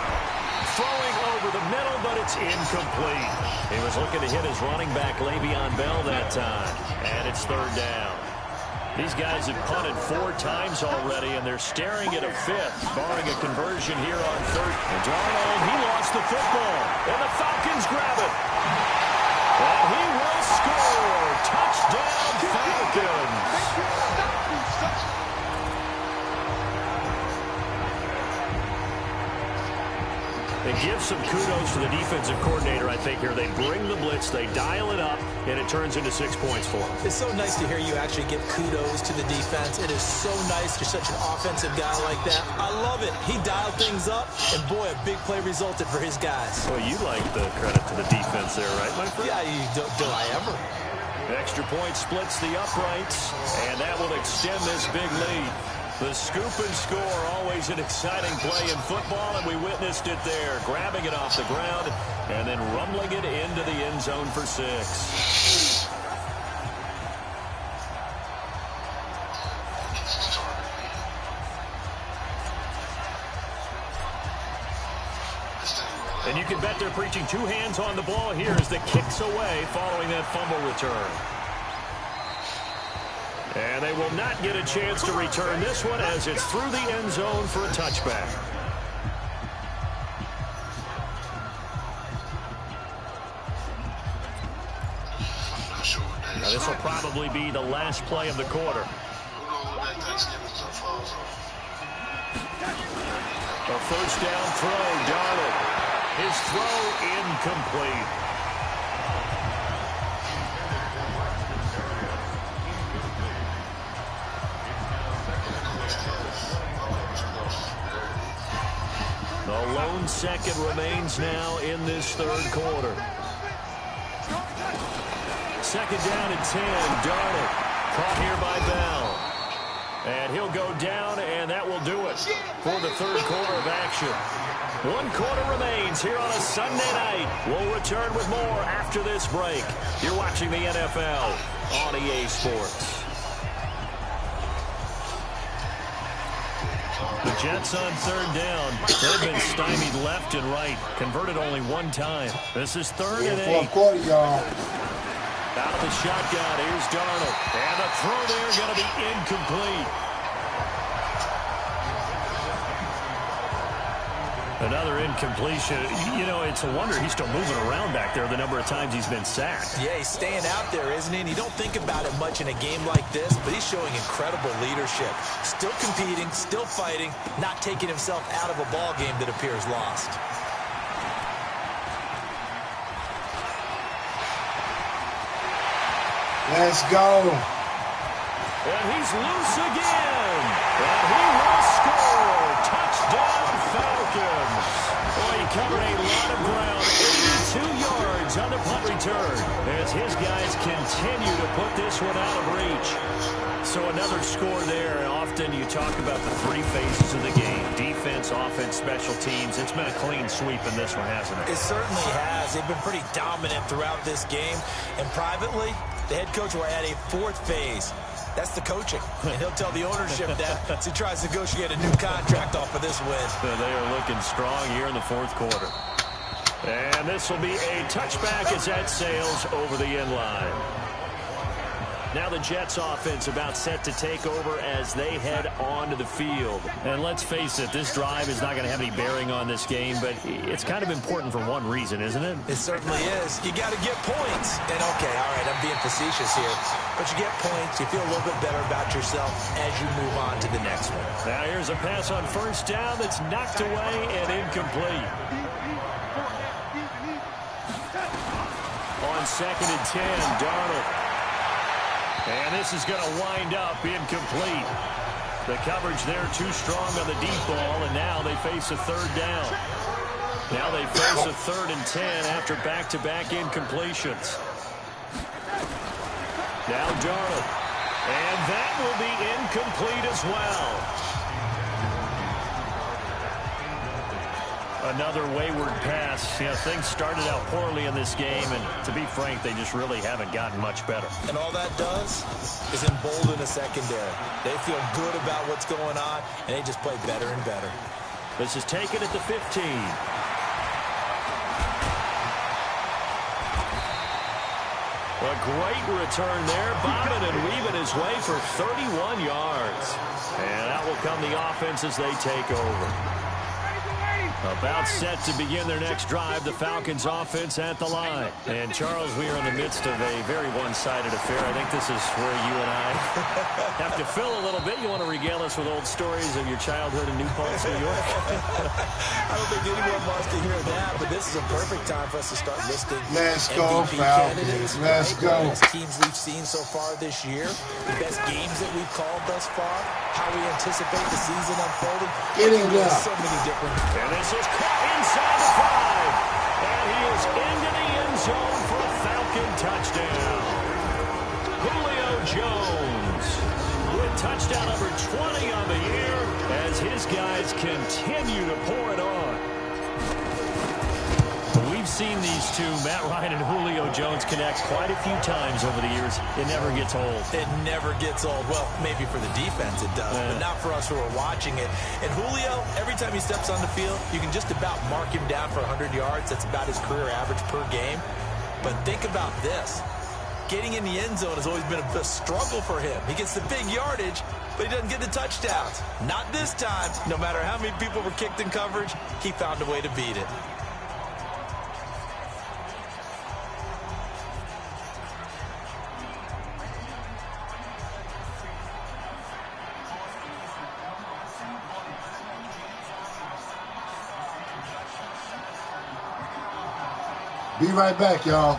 Throwing over the middle, but it's incomplete. He was looking to hit his running back, Le'Veon Bell, that time. And it's 3rd down. These guys have punted 4 times already, and they're staring at a 5th, barring a conversion here on 3rd. And Darnold, he lost the football, and the Falcons grab it. And he will score. Touchdown, Falcons. It gives some kudos to the defensive coordinator, I think, here. They bring the blitz, they dial it up, and it turns into 6 points for them. It's so nice to hear you actually give kudos to the defense. It is so nice. You're such an offensive guy like that. I love it. He dialed things up, and boy, a big play resulted for his guys. Well, you like the credit to the defense there, right, my friend? Yeah, do I ever? Extra point splits the uprights, and that will extend this big lead. The scoop and score, always an exciting play in football, and we witnessed it there, grabbing it off the ground and then rumbling it into the end zone for 6. And you can bet they're preaching 2 hands on the ball here as the kick's away following that fumble return. And they will not get a chance to return this one as it's through the end zone for a touchback. probably be the last play of the quarter. A first down throw, Darnold. His throw incomplete. The lone second remains now in this third quarter. Second down and 10. Darnold caught here by Bell. And he'll go down, and that will do it for the third quarter of action. 1 quarter remains here on a Sunday night. We'll return with more after this break. You're watching the NFL on EA Sports. The Jets on third down. They've been stymied left and right. Converted only 1 time. This is 3rd and 8. Fourth quarter, y'all. Out of the shotgun, here's Darnold. And the throw there going to be incomplete. Another incompletion. You know, it's a wonder he's still moving around back there the number of times he's been sacked. Yeah, he's staying out there, isn't he? And you don't think about it much in a game like this, but he's showing incredible leadership. Still competing, still fighting, not taking himself out of a ball game that appears lost. Let's go. And he's loose again. And he will score. Touchdown, Falcons. Boy, he covered a lot of ground. 82 yards on the punt return as his guys continue to put this one out of reach. So another score there. Often you talk about the 3 phases of the game. Defense, offense, special teams. It's been a clean sweep in this one, hasn't it? It certainly has. They've been pretty dominant throughout this game. And privately, the head coach will add a 4th phase. That's the coaching. And he'll tell the ownership that as he tries to negotiate a new contract off of this win. So they are looking strong here in the 4th quarter. And this will be a touchback as that sails over the end line. Now the Jets offense about set to take over as they head onto the field. And let's face it, this drive is not going to have any bearing on this game, but it's kind of important for one reason, isn't it? It certainly is. You got to get points. And okay, all right, I'm being facetious here. But you get points, you feel a little bit better about yourself as you move on to the next one. Now here's a pass on first down that's knocked away and incomplete. On 2nd and 10, Darnold. And this is going to wind up incomplete. The coverage there too strong on the deep ball, and now they face a 3rd down. Now they face a 3rd and 10 after back-to-back incompletions. Now Darnold. And that will be incomplete as well. Another wayward pass. You know, things started out poorly in this game, and to be frank, they just really haven't gotten much better. And all that does is embolden the secondary. They feel good about what's going on, and they just play better and better. This is taken at the 15. A great return there, bobbing and weaving his way for 31 yards. And out will come the offense as they take over. About set to begin their next drive, the Falcons offense at the line. And Charles, we are in the midst of a very one-sided affair. I think this is where you and I have to fill a little bit. You want to regale us with old stories of your childhood in New Paltz, New York? I don't think anyone wants to hear that, but this is a perfect time for us to start listing Let's go, MVP Falcons. candidates. Let's go. The best teams we've seen so far this year, the best games that we've called thus far, how we anticipate the season unfolding. Getting there. So many different. And this is caught inside the 5. And he is into the end zone for a Falcon touchdown. Julio Jones with touchdown number 20 on the year as his guys continue to pour it on. We've seen these two, Matt Ryan and Julio Jones, connect quite a few times over the years. It never gets old. It never gets old. Well, maybe for the defense it does, but not for us who are watching it. And Julio, every time he steps on the field, you can just about mark him down for 100 yards. That's about his career average per game. But think about this. Getting in the end zone has always been a struggle for him. He gets the big yardage, but he doesn't get the touchdowns. Not this time. No matter how many people were kicked in coverage, he found a way to beat it. Be right back, y'all.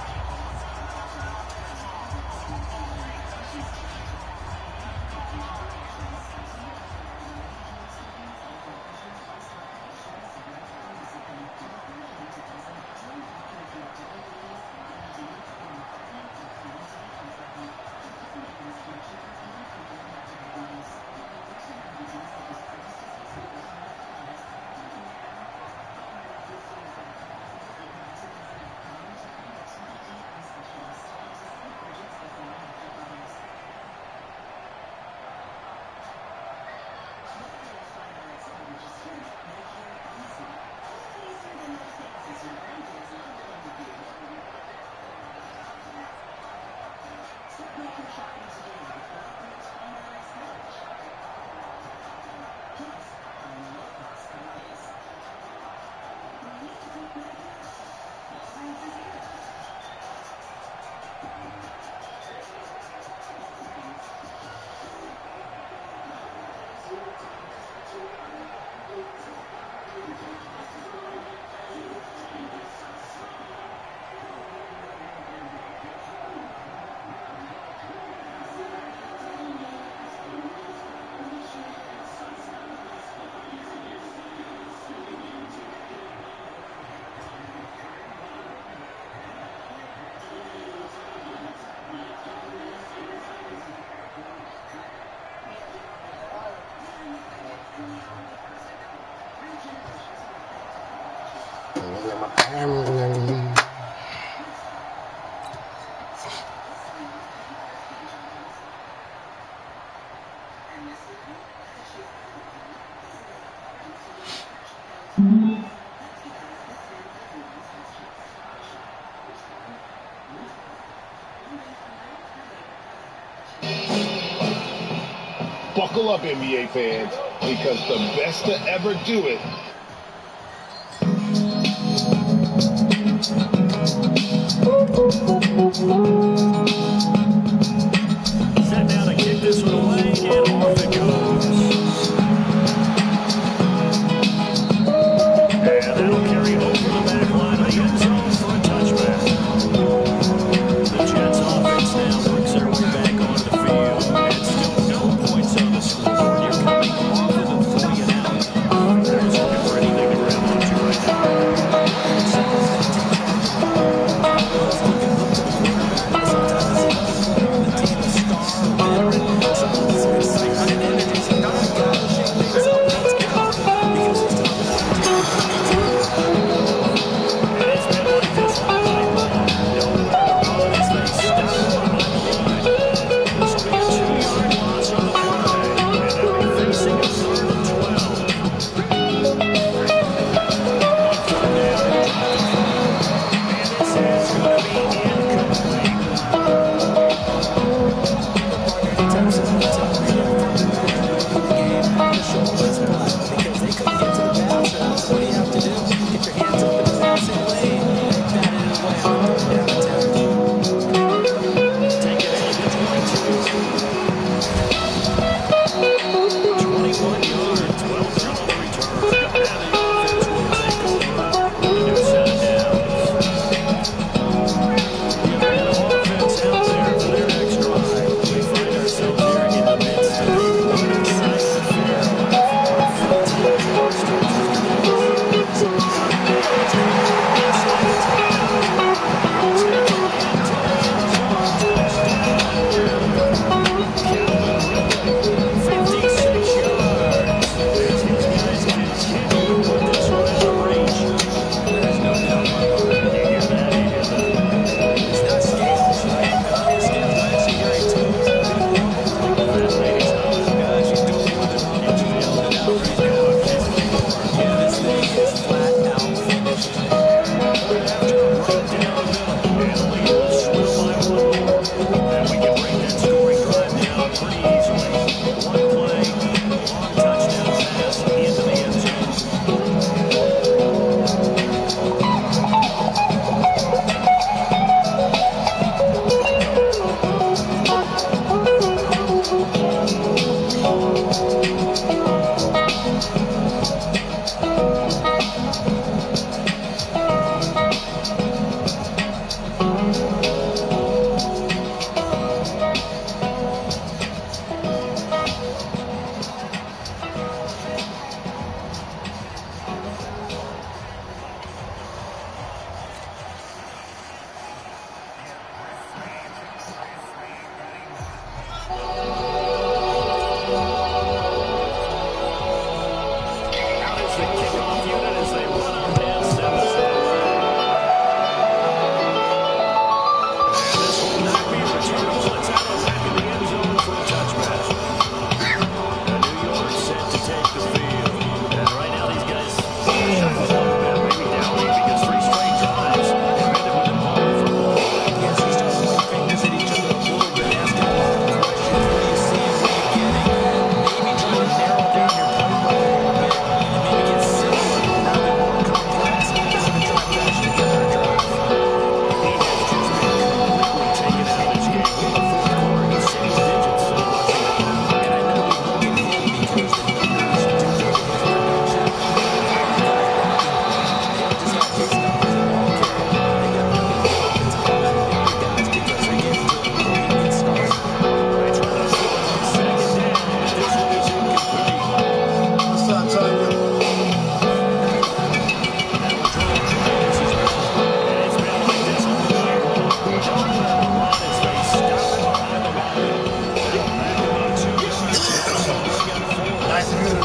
Buckle up, NBA fans, because the best to ever do it set now to kick this one away, and off it goes. And that'll carry over the back line of the end zone for a touchback. The Jets offense now works their way back onto the field, and still no points on the scoreboard. You're coming off of a 3 and out. They're just looking for anything to grab onto right now. Sometimes it's the team, a star, a veteran, someone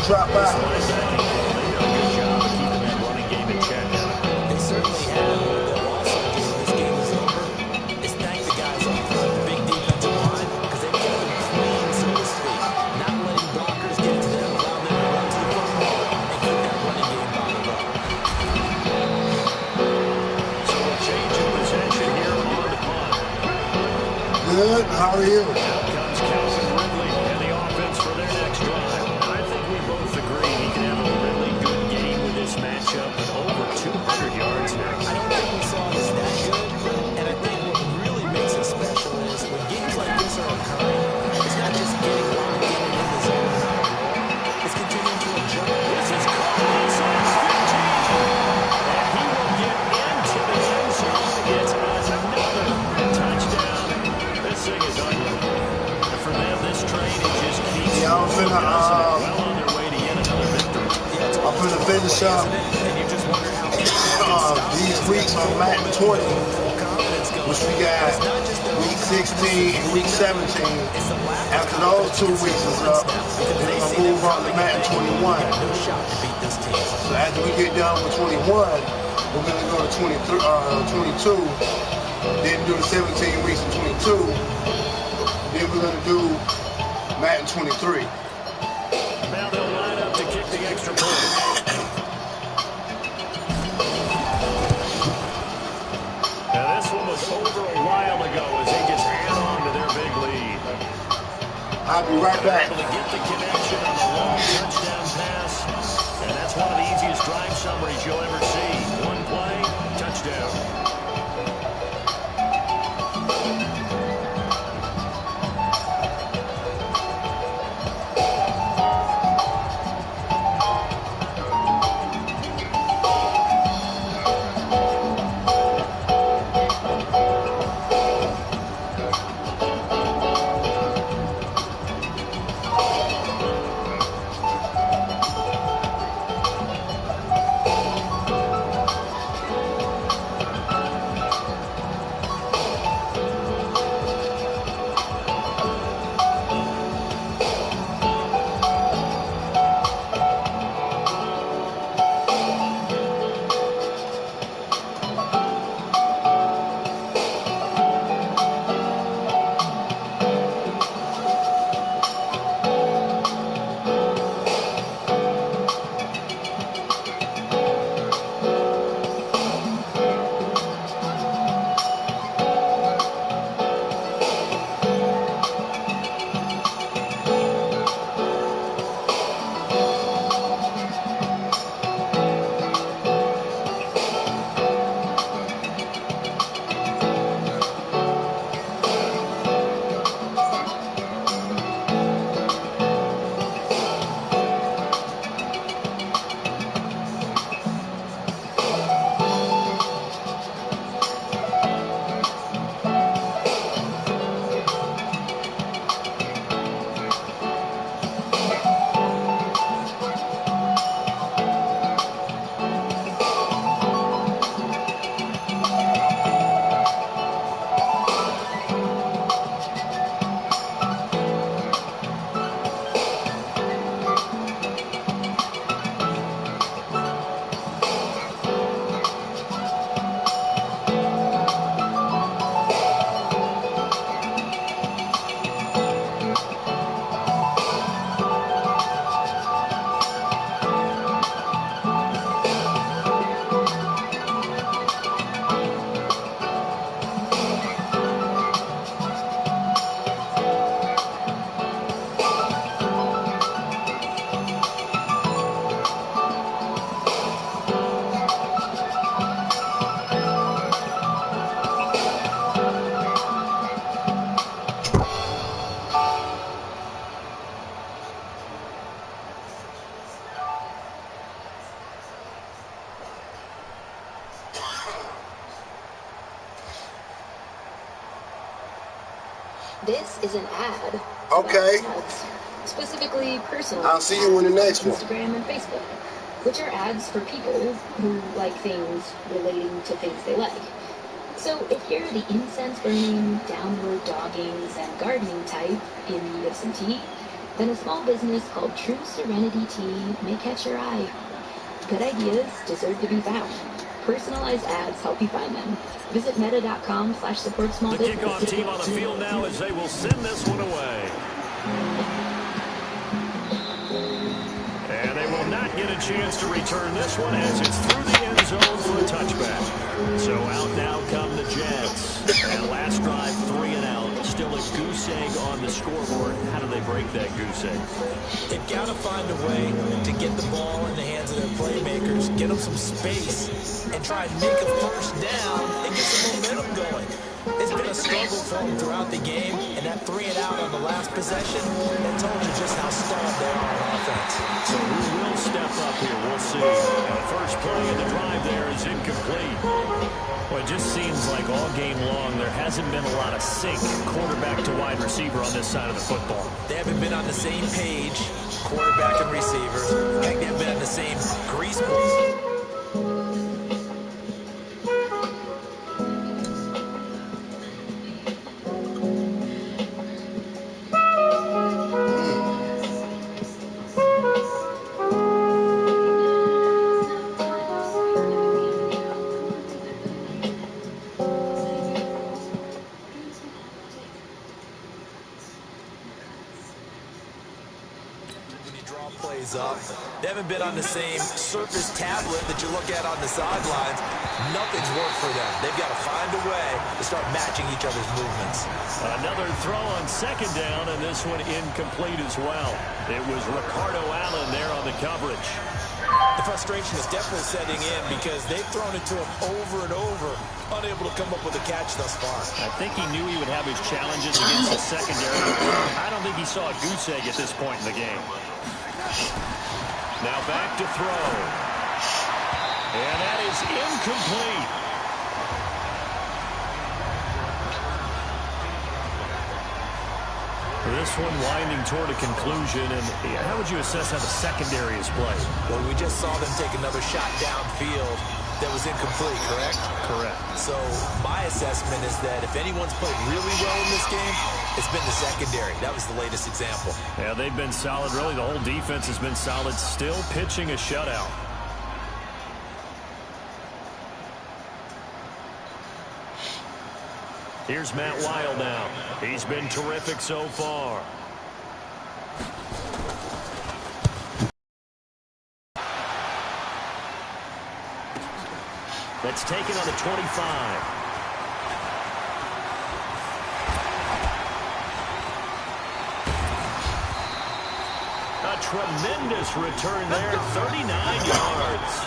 drop back. They've done a good job of keeping that running game in check. They certainly have. What they'll also do when this game is over is thank the guys up front, the big defensive line, because they've kept them clean, so to speak. Not letting blockers get to them, allowing them to run to the football and keep that running game bottled up. So a change in possession here on the punt. Good. How are you? Out comes Calvin Ridley and the offense for their next drive. I think we both agree he can have a really good game with this matchup with over 200 yards next. I don't think we saw this that good, and I think what really makes it special is when games like this are occurring, it's not just getting locked in and in the zone and out of war. It's continuing to adjust. This is caught inside 15. And he will get into the end zone. It's another touchdown. This thing is ugly. And for them, this train it just keeps Yeah, I'm finna, well on their way to yet another victory. I'm finna finish up And you just wonder how these weeks on Madden 20, which we got week 16 and week 17. After those 2 weeks is up, then we're gonna move on to Madden 21. no shot to beat this team. So after we get done with 21, we're gonna go to 22, then do the 17 weeks in 22, then we're gonna do Madden 23. Now they'll line up to kick the extra point. Now this one was over a while ago as they just add on to their big lead. I'll be right back. Able to get the connection on the long touchdown pass. And that's one of the easiest drive summaries you'll ever see. One play, touchdown. This is an ad. Okay. Specifically personal. I'll see you in the next one. Instagram and Facebook, which are ads for people who like things relating to things they like. So if you're the incense burning, downward dogging, and gardening type in need of some tea, then a small business called True Serenity Tea may catch your eye. Good ideas deserve to be found. Personalized ads help you find them. Visit meta.com/support-small-business. The kickoff team on the field now as they will send this one away. And they will not get a chance to return this one as it's through the end zone for a touchback. So out now come the Jets. And last drive, 3 and out. Still a goose egg on the scoreboard. How do they break that goose egg? They've got to find a way to get the ball in the hands of their playmakers, get them some space, and try and make a first down and get some momentum going. It's been a struggle for them throughout the game, and that 3 and out on the last possession, that told you just how stalled they are on offense. So who will step up here? We'll see. The first play of the drive there is incomplete. Well, it just seems like all game long there hasn't been a lot of sync quarterback to wide receiver on this side of the football. They haven't been on the same page, quarterback and receiver. In fact, they haven't been on the same grease ball. Up. They haven't been on the same surface tablet that you look at on the sidelines. Nothing's worked for them. They've got to find a way to start matching each other's movements. Another throw on second down, and this one incomplete as well. It was Ricardo Allen there on the coverage. The frustration is definitely setting in because they've thrown it to him over and over, unable to come up with a catch thus far. I think he knew he would have his challenges against the secondary. I don't think he saw a goose egg at this point in the game. Now back to throw. And that is incomplete. This one winding toward a conclusion. And how would you assess how the secondary is played? Well, we just saw them take another shot downfield that was incomplete, correct? Correct. So my assessment is that if anyone's played really well in this game, it's been the secondary. That was the latest example. Yeah, they've been solid. Really, the whole defense has been solid. Still pitching a shutout. Here's Matt Wild now. He's been terrific so far. Let's take it on the 25. A tremendous return there, 39 yards.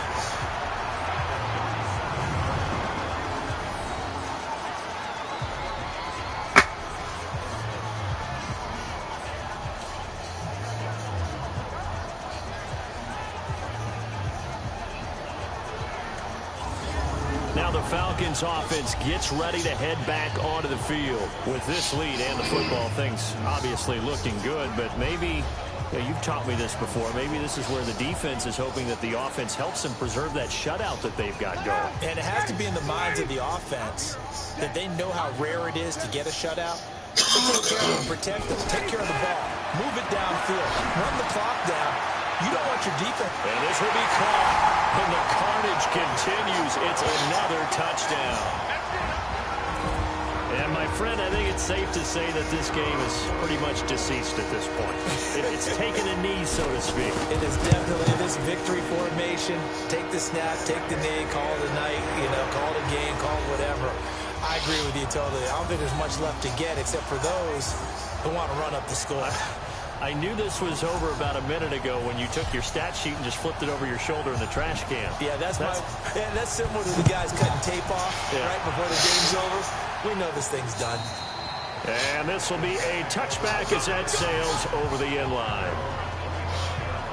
Now the Falcons offense gets ready to head back onto the field. With this lead and the football, things obviously looking good, but maybe, you've taught me this before, maybe this is where the defense is hoping that the offense helps them preserve that shutout that they've got going. And it has to be in the minds of the offense that they know how rare it is to get a shutout. So take care of them, protect them, take care of the ball, move it downfield, run the clock down. You don't want your defense. And this will be caught. And the carnage continues. It's another touchdown. And my friend, I think it's safe to say that this game is pretty much deceased at this point. It's taken a knee, so to speak. It is definitely this victory formation. Take the snap, take the knee, call it a night, call it a game, call it whatever. I agree with you totally. I don't think there's much left to get except for those who want to run up the score. I knew this was over about a minute ago when you took your stat sheet and just flipped it over your shoulder in the trash can. Yeah, that's similar to the guys cutting tape off right before the game's over. We know this thing's done. And this will be a touchback as that sails over the end line.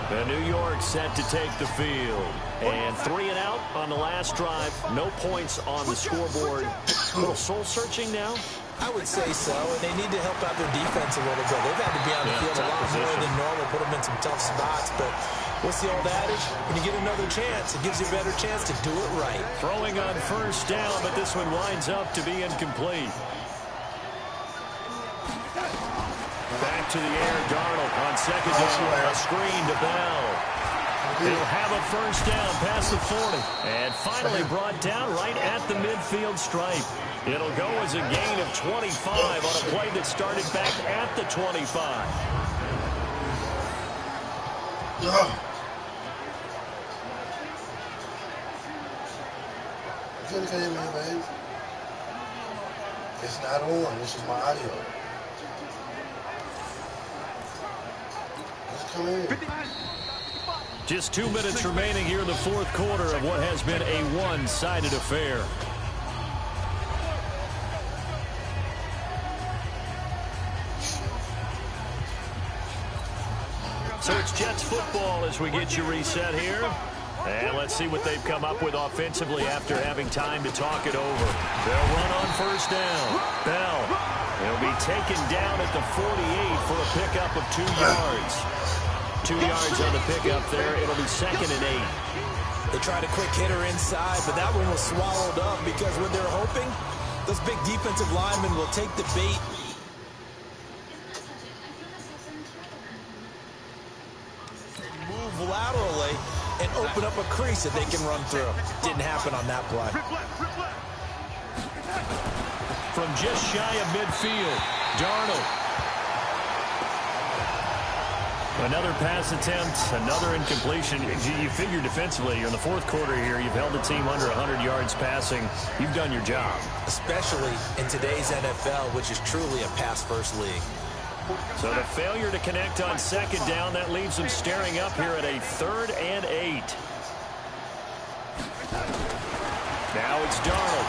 The New York set to take the field. And 3 and out on the last drive. No points on the scoreboard. A little soul-searching now. I would say so, and they need to help out their defense a little bit. They've had to be on the field a lot more than normal, put them in some tough spots, but what's the old adage? When you get another chance, it gives you a better chance to do it right. Throwing on first down, but this one winds up to be incomplete. Back to the air. Darnold on second down. A screen to Bell. He'll have a first down past the 40. And finally brought down right at the midfield stripe. It'll go as a gain of 25 on a play that started back at the 25. It's not on. This is my audio. Let's come in. Just 2 minutes remaining here in the fourth quarter of what has been a one-sided affair. So it's Jets football as we get you reset here. And let's see what they've come up with offensively after having time to talk it over. They'll run on first down. Bell. He'll be taken down at the 48 for a pickup of 2 yards. 2 yards on the pickup there. It'll be 2nd and 8. They tried a quick hitter inside, but that one was swallowed up because what they're hoping, those big defensive linemen will take the bait. Move laterally and open up a crease that they can run through. Didn't happen on that play. From just shy of midfield, Darnold. Another pass attempt, another incompletion. You figure defensively, in the fourth quarter here, you've held the team under 100 yards passing. You've done your job. Especially in today's NFL, which is truly a pass-first league. So the failure to connect on second down, that leaves them staring up here at a 3rd and 8. Now it's Darnold.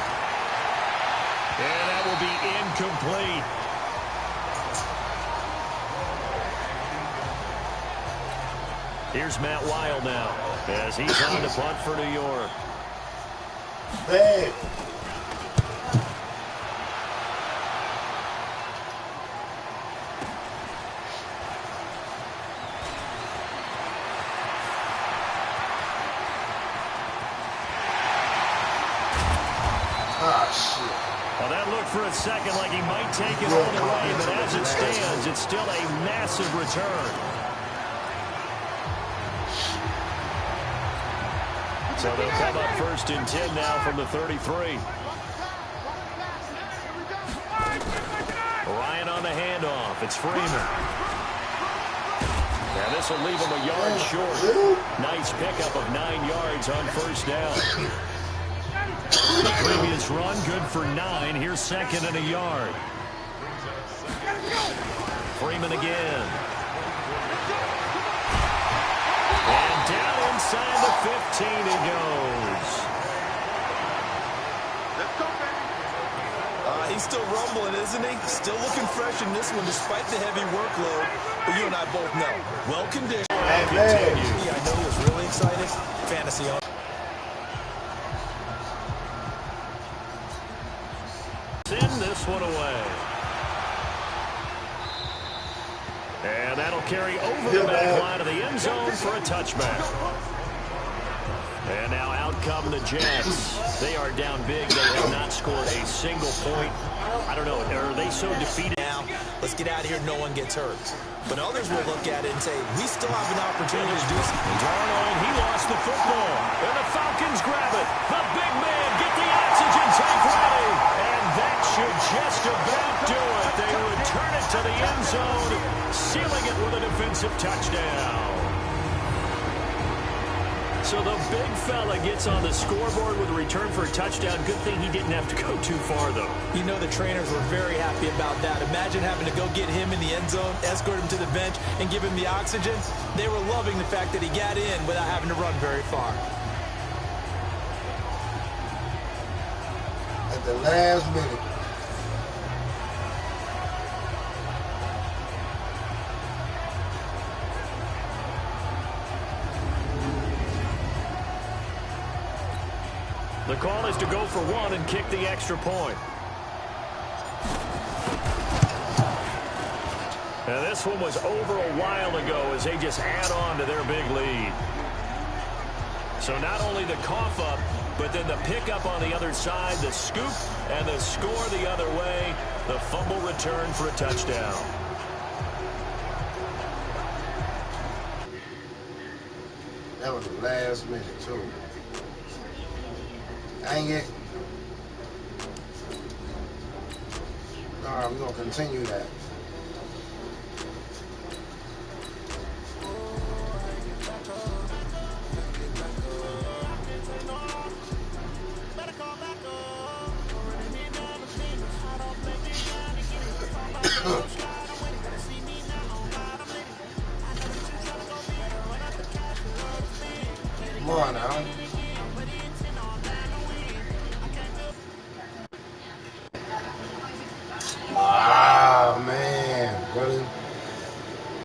And that will be incomplete. Here's Matt Wild now as he's on the punt for New York. Hey. Well, that looked for a second like he might take it all the way, but as it stands, it's still a massive return. So they'll come up 1st and 10 now from the 33. Ryan on the handoff. It's Freeman. And this will leave him a yard short. Nice pickup of 9 yards on first down. The previous run, good for 9. Here's 2nd and a yard. Freeman again. And down inside the 15 he goes. He's still rumbling, isn't he? Still looking fresh in this one despite the heavy workload. But you and I both know. Well-conditioned. I know he was really excited. Fantasy on. Send this one away. And that'll carry over the back line of the end zone for a touchback. And now out come the Jets. They are down big. They have not scored a single point. I don't know. Are they so defeated? Now, let's get out of here. No one gets hurt. But others will look at it and say, we still have an opportunity to do something. Darnold, he lost the football. And the Falcons grab it. The big man, get the oxygen tank ready. And that should just about do it. They return it to the end zone, sealing it with a defensive touchdown. So the big fella gets on the scoreboard with a return for a touchdown. Good thing he didn't have to go too far, though. You know the trainers were very happy about that. Imagine having to go get him in the end zone, escort him to the bench, and give him the oxygen. They were loving the fact that he got in without having to run very far. At the last minute. The call is to go for one and kick the extra point. Now this one was over a while ago as they just add on to their big lead. So not only the cough up, but then the pickup on the other side, the scoop, and the score the other way. The fumble return for a touchdown. That was the last minute, too. Dang it. Alright, we're going to continue that. Come on now.